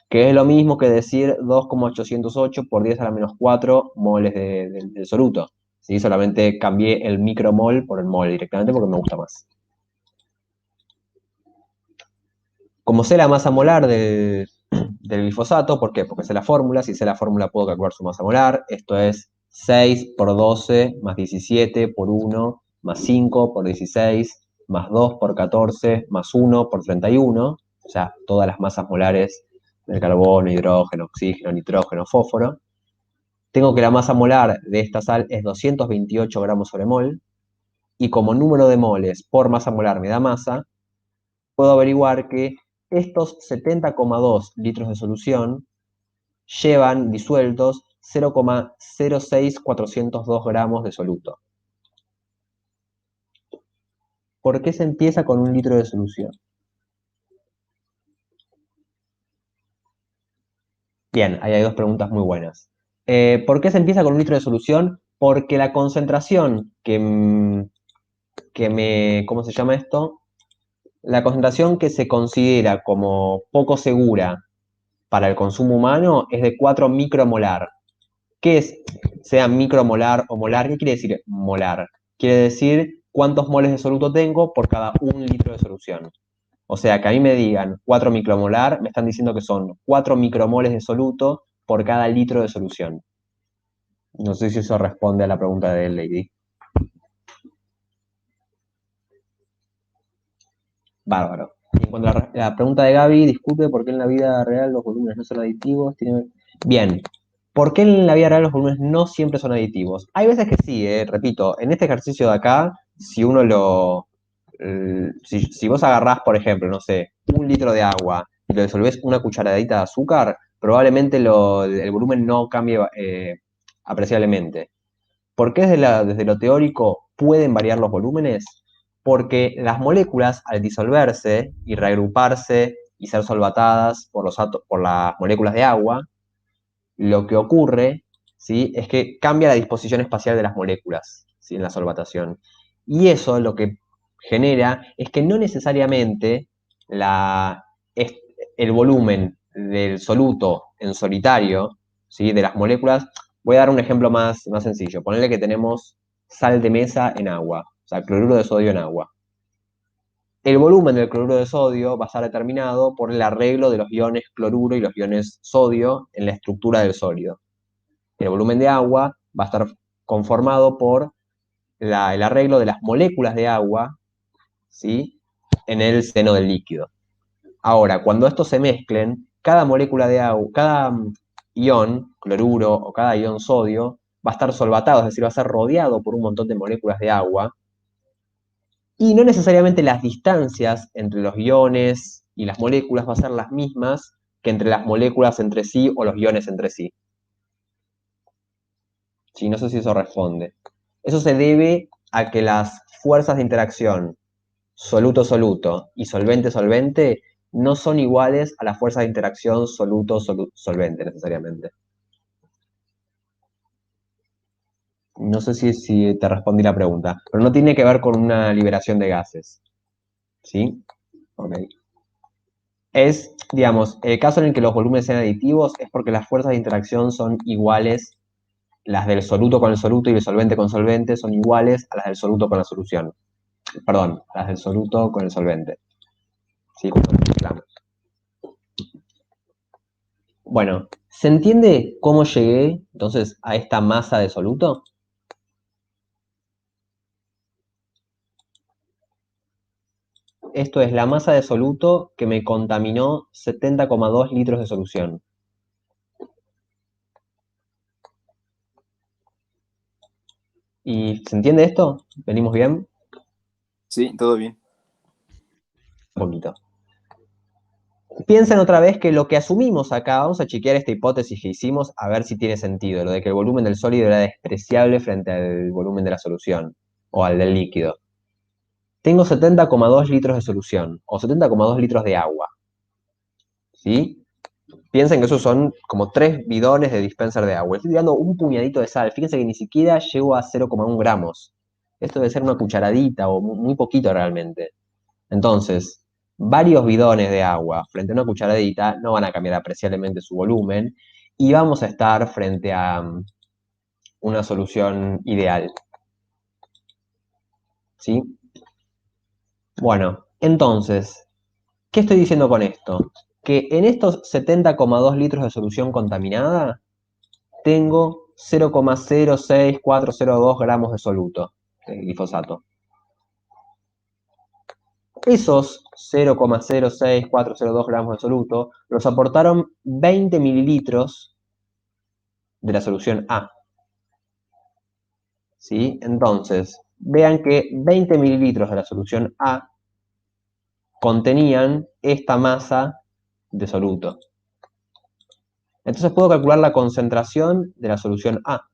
que es lo mismo que decir 2,808 por 10 a la menos 4 moles de soluto. ¿Sí? Solamente cambié el micromol por el mol directamente porque me gusta más. Como sé la masa molar del glifosato, ¿por qué? Porque sé la fórmula. Si sé la fórmula puedo calcular su masa molar. Esto es 6 por 12 más 17 por 1 más 5 por 16 más 2 por 14 más 1 por 31. O sea, todas las masas molares del carbono, hidrógeno, oxígeno, nitrógeno, fósforo. Tengo que la masa molar de esta sal es 228 gramos sobre mol. Y como número de moles por masa molar me da masa, puedo averiguar que estos 70,2 litros de solución llevan disueltos 0,06402 gramos de soluto. ¿Por qué se empieza con 1 litro de solución? Bien, ahí hay dos preguntas muy buenas. ¿Por qué se empieza con 1 litro de solución? Porque la concentración ¿cómo se llama esto? La concentración que se considera como poco segura para el consumo humano es de 4 micromolar. ¿Qué es, sea micromolar o molar? ¿Qué quiere decir molar? Quiere decir cuántos moles de soluto tengo por cada 1 litro de solución. O sea, que a mí me digan 4 micromolar, me están diciendo que son 4 micromoles de soluto por cada litro de solución. No sé si eso responde a la pregunta de Lady. Bárbaro. En cuanto a la pregunta de Gaby, disculpe por qué en la vida real los volúmenes no son aditivos. Bien, ¿por qué en la vida real los volúmenes no siempre son aditivos? Hay veces que sí, repito, en este ejercicio de acá, si uno si vos agarrás, por ejemplo, no sé, 1 litro de agua y lo disolvés una cucharadita de azúcar, probablemente el volumen no cambie apreciablemente. ¿Por qué desde lo teórico pueden variar los volúmenes? Porque las moléculas, al disolverse y reagruparse y ser solvatadas por las moléculas de agua, lo que ocurre, ¿sí? Es que cambia la disposición espacial de las moléculas, ¿sí? En la solvatación. Y eso lo que genera es que no necesariamente es- el volumen del soluto en solitario, ¿sí? De las moléculas. Voy a dar un ejemplo más sencillo. Ponerle que tenemos sal de mesa en agua, o sea, cloruro de sodio en agua. El volumen del cloruro de sodio va a estar determinado por el arreglo de los iones cloruro y los iones sodio en la estructura del sólido. El volumen de agua va a estar conformado por el arreglo de las moléculas de agua, ¿sí? En el seno del líquido. Ahora, cuando estos se mezclen, cada molécula de agua, cada ion, cloruro o cada ion sodio, va a estar solvatado, es decir, va a ser rodeado por un montón de moléculas de agua, y no necesariamente las distancias entre los iones y las moléculas va a ser las mismas que entre las moléculas entre sí o los iones entre sí. Sí, no sé si eso responde. Eso se debe a que las fuerzas de interacción soluto-soluto y solvente-solvente no son iguales a las fuerzas de interacción soluto-solvente necesariamente. No sé si te respondí la pregunta, pero no tiene que ver con una liberación de gases. ¿Sí? Ok. Es, digamos, el caso en el que los volúmenes sean aditivos es porque las fuerzas de interacción son iguales, las del soluto con el soluto y el solvente con solvente son iguales a las del soluto con la solución. Perdón, las del soluto con el solvente. ¿Sí? Cuando mezclamos. Bueno, ¿se entiende cómo llegué entonces a esta masa de soluto? Esto es la masa de soluto que me contaminó 70,2 litros de solución. ¿Y se entiende esto? ¿Venimos bien? Sí, todo bien. Un poquito. Piensen otra vez que lo que asumimos acá, vamos a chequear esta hipótesis que hicimos a ver si tiene sentido, lo de que el volumen del sólido era despreciable frente al volumen de la solución o al del líquido. Tengo 70,2 litros de solución o 70,2 litros de agua, ¿sí? Piensen que esos son como 3 bidones de dispenser de agua. Estoy tirando un puñadito de sal. Fíjense que ni siquiera llego a 0,1 gramos. Esto debe ser una cucharadita o muy poquito realmente. Entonces, varios bidones de agua frente a una cucharadita no van a cambiar apreciablemente su volumen y vamos a estar frente a una solución ideal. ¿Sí? Bueno, entonces, ¿qué estoy diciendo con esto? Que en estos 70,2 litros de solución contaminada, tengo 0,06402 gramos de soluto de glifosato. Esos 0,06402 gramos de soluto los aportaron 20 mililitros de la solución A. ¿Sí? Entonces, vean que 20 mililitros de la solución A contenían esta masa de soluto. Entonces puedo calcular la concentración de la solución A.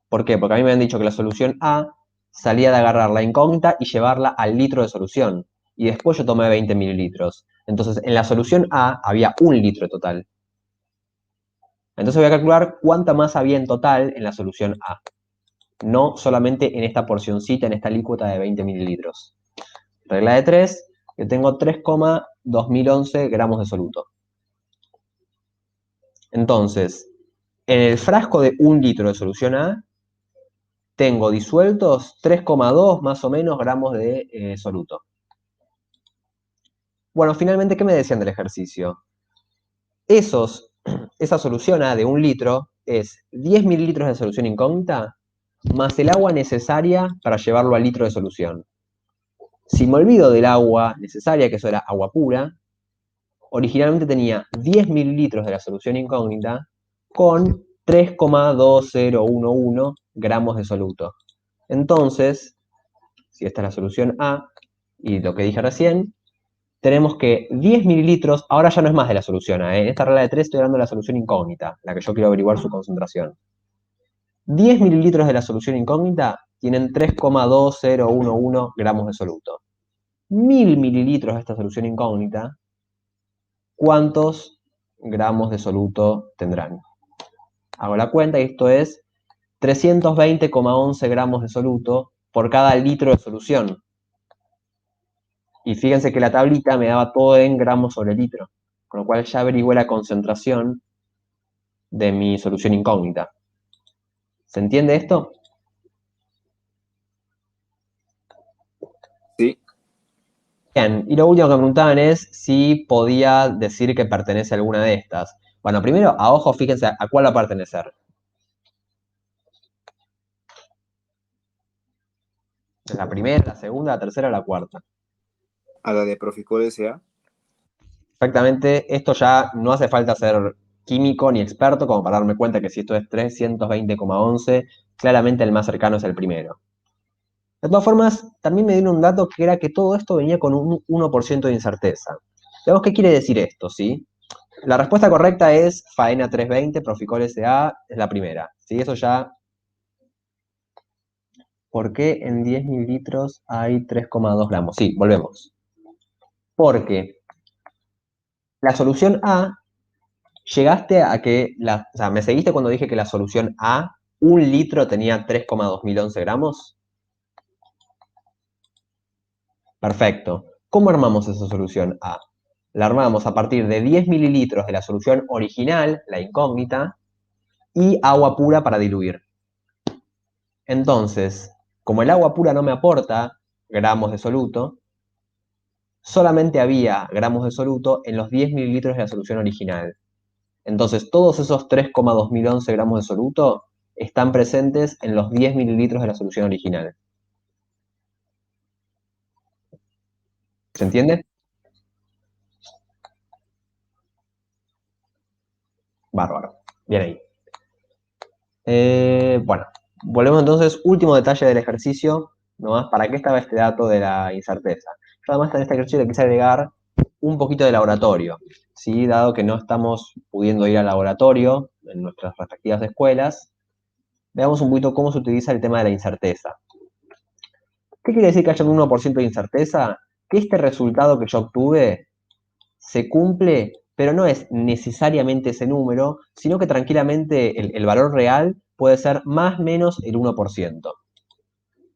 ¿Por qué? Porque a mí me han dicho que la solución A salía de agarrar la incógnita y llevarla al litro de solución. Y después yo tomé 20 mililitros. Entonces, en la solución A había 1 litro total. Entonces voy a calcular cuánta masa había en total en la solución A. No solamente en esta porcioncita, en esta alícuota de 20 mililitros. Regla de 3, yo tengo 3,2011 gramos de soluto. Entonces, en el frasco de 1 litro de solución A, tengo disueltos 3,2 más o menos gramos de soluto. Bueno, finalmente, ¿qué me decían del ejercicio? Esa solución A de 1 litro es 10 mililitros de solución incógnita más el agua necesaria para llevarlo al litro de solución. Si me olvido del agua necesaria, que eso era agua pura, originalmente tenía 10 mililitros de la solución incógnita con 3,2011 gramos de soluto. Entonces, si esta es la solución A, y lo que dije recién, tenemos que 10 mililitros, ahora ya no es más de la solución A, ¿eh? En esta regla de 3 estoy hablando de la solución incógnita, la que yo quiero averiguar su concentración. 10 mililitros de la solución incógnita tienen 3,2011 gramos de soluto. 1000 mililitros de esta solución incógnita, ¿cuántos gramos de soluto tendrán? Hago la cuenta y esto es 320,11 gramos de soluto por cada litro de solución. Y fíjense que la tablita me daba todo en gramos sobre litro, con lo cual ya averigüé la concentración de mi solución incógnita. ¿Se entiende esto? Sí, Bien, y lo último que me preguntaban es si podía decir que pertenece a alguna de estas. Bueno, primero, a ojo, fíjense a cuál va a pertenecer. ¿La primera, la segunda, la tercera o la cuarta? a la de Proficol S.A. perfectamente. Esto ya no hace falta ser químico ni experto como para darme cuenta que si esto es 320,11, claramente el más cercano es el primero. De todas formas, también me dieron un dato que era que todo esto venía con un 1% de incerteza. Veamos qué quiere decir esto, ¿sí? La respuesta correcta es faena 320, Proficol SA, es la primera. ¿Sí? Eso ya. ¿Por qué en 10 mililitros hay 3,2 gramos? Sí, volvemos. Porque la solución A, llegaste a que, o sea, ¿me seguiste cuando dije que la solución A, un litro tenía 3,2011 gramos? Perfecto. ¿Cómo armamos esa solución A? La armamos a partir de 10 mililitros de la solución original, la incógnita, y agua pura para diluir. Entonces, como el agua pura no me aporta gramos de soluto, solamente había gramos de soluto en los 10 mililitros de la solución original. Entonces, todos esos 3,2011 gramos de soluto están presentes en los 10 mililitros de la solución original. ¿Se entiende? Bárbaro. Bien ahí. Bueno, volvemos entonces. Último detalle del ejercicio. Nomás, ¿para qué estaba este dato de la incerteza? Yo además en este ejercicio le quise agregar un poquito de laboratorio, ¿sí? Dado que no estamos pudiendo ir al laboratorio en nuestras respectivas escuelas, veamos un poquito cómo se utiliza el tema de la incerteza. ¿Qué quiere decir que haya un 1% de incerteza? Que este resultado que yo obtuve se cumple, pero no es necesariamente ese número, sino que tranquilamente el valor real puede ser más o menos el 1%.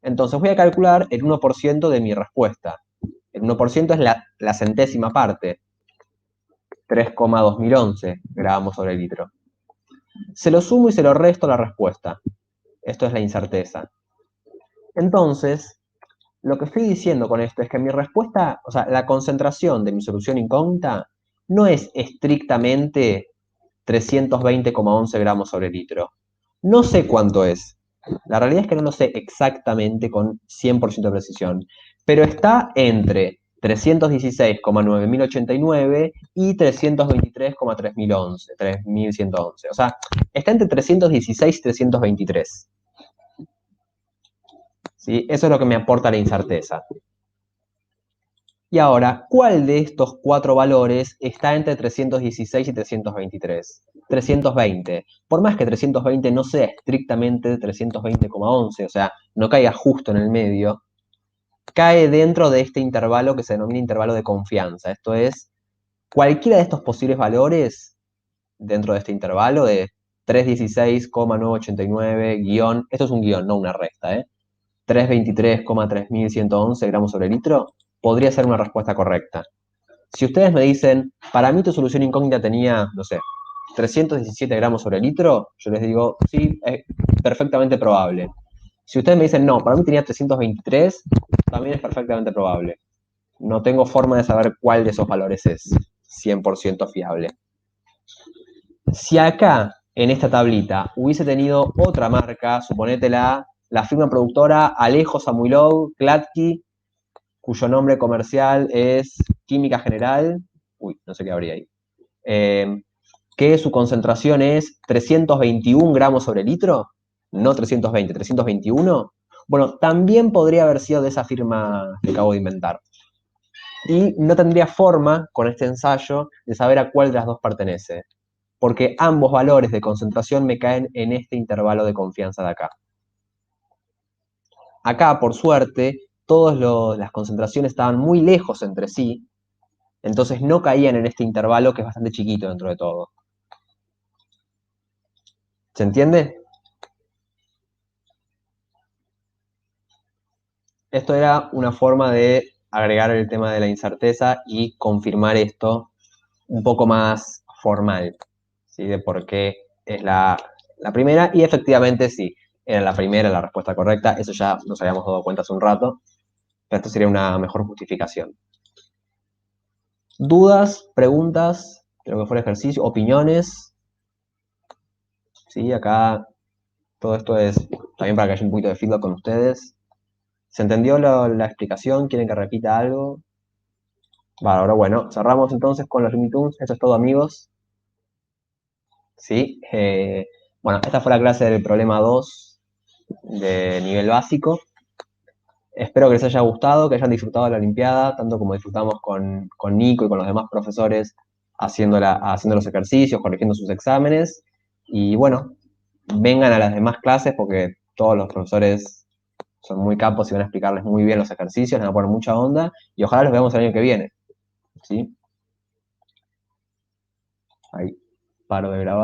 Entonces voy a calcular el 1% de mi respuesta. El 1% es la centésima parte, 3,2011 gramos sobre litro. Se lo sumo y se lo resto a la respuesta. Esto es la incerteza. Entonces, lo que estoy diciendo con esto es que mi respuesta, o sea, la concentración de mi solución incógnita no es estrictamente 320,11 gramos sobre litro. No sé cuánto es. La realidad es que no lo sé exactamente con 100% de precisión, pero está entre 316,9089 y 323,3111. O sea, está entre 316 y 323. ¿Sí? Eso es lo que me aporta la incerteza. Y ahora, ¿cuál de estos cuatro valores está entre 316 y 323? 320. Por más que 320 no sea estrictamente 320,11, o sea, no caiga justo en el medio, cae dentro de este intervalo que se denomina intervalo de confianza. Esto es, cualquiera de estos posibles valores dentro de este intervalo de 316,989 guión, esto es un guión, no una resta, 323,3111 gramos sobre litro, podría ser una respuesta correcta. Si ustedes me dicen, para mí tu solución incógnita tenía, no sé, 317 gramos sobre litro, yo les digo, sí, es perfectamente probable. Si ustedes me dicen, no, para mí tenía 323, también es perfectamente probable. No tengo forma de saber cuál de esos valores es 100% fiable. Si acá, en esta tablita, hubiese tenido otra marca, suponete la firma productora Alejo Samuilov Klatky, cuyo nombre comercial es Química General, no sé qué habría ahí, que su concentración es 321 gramos sobre litro, no 320, 321, bueno, también podría haber sido de esa firma que acabo de inventar. Y no tendría forma, con este ensayo, de saber a cuál de las dos pertenece, porque ambos valores de concentración me caen en este intervalo de confianza de acá. Acá, por suerte, todas las concentraciones estaban muy lejos entre sí, entonces no caían en este intervalo que es bastante chiquito dentro de todo. ¿Se entiende? Esto era una forma de agregar el tema de la incerteza y confirmar esto un poco más formal, ¿sí? De por qué es la primera, y efectivamente sí, era la primera la respuesta correcta, eso ya nos habíamos dado cuenta hace un rato, pero esto sería una mejor justificación. ¿Dudas, preguntas, de lo que fue el ejercicio, opiniones? Sí, acá todo esto es también para que haya un poquito de feedback con ustedes. ¿Se entendió la explicación? ¿Quieren que repita algo? Bárbaro, bueno, cerramos entonces con los Looney Tunes. Eso es todo, amigos. Sí. Bueno, esta fue la clase del problema 2 de nivel básico. Espero que les haya gustado, que hayan disfrutado de la Olimpiada, tanto como disfrutamos con Nico y con los demás profesores haciendo los ejercicios, corrigiendo sus exámenes. Y bueno, vengan a las demás clases porque todos los profesores son muy capos y van a explicarles muy bien los ejercicios, les van a poner mucha onda y ojalá los veamos el año que viene. ¿Sí? Ahí paro de grabar.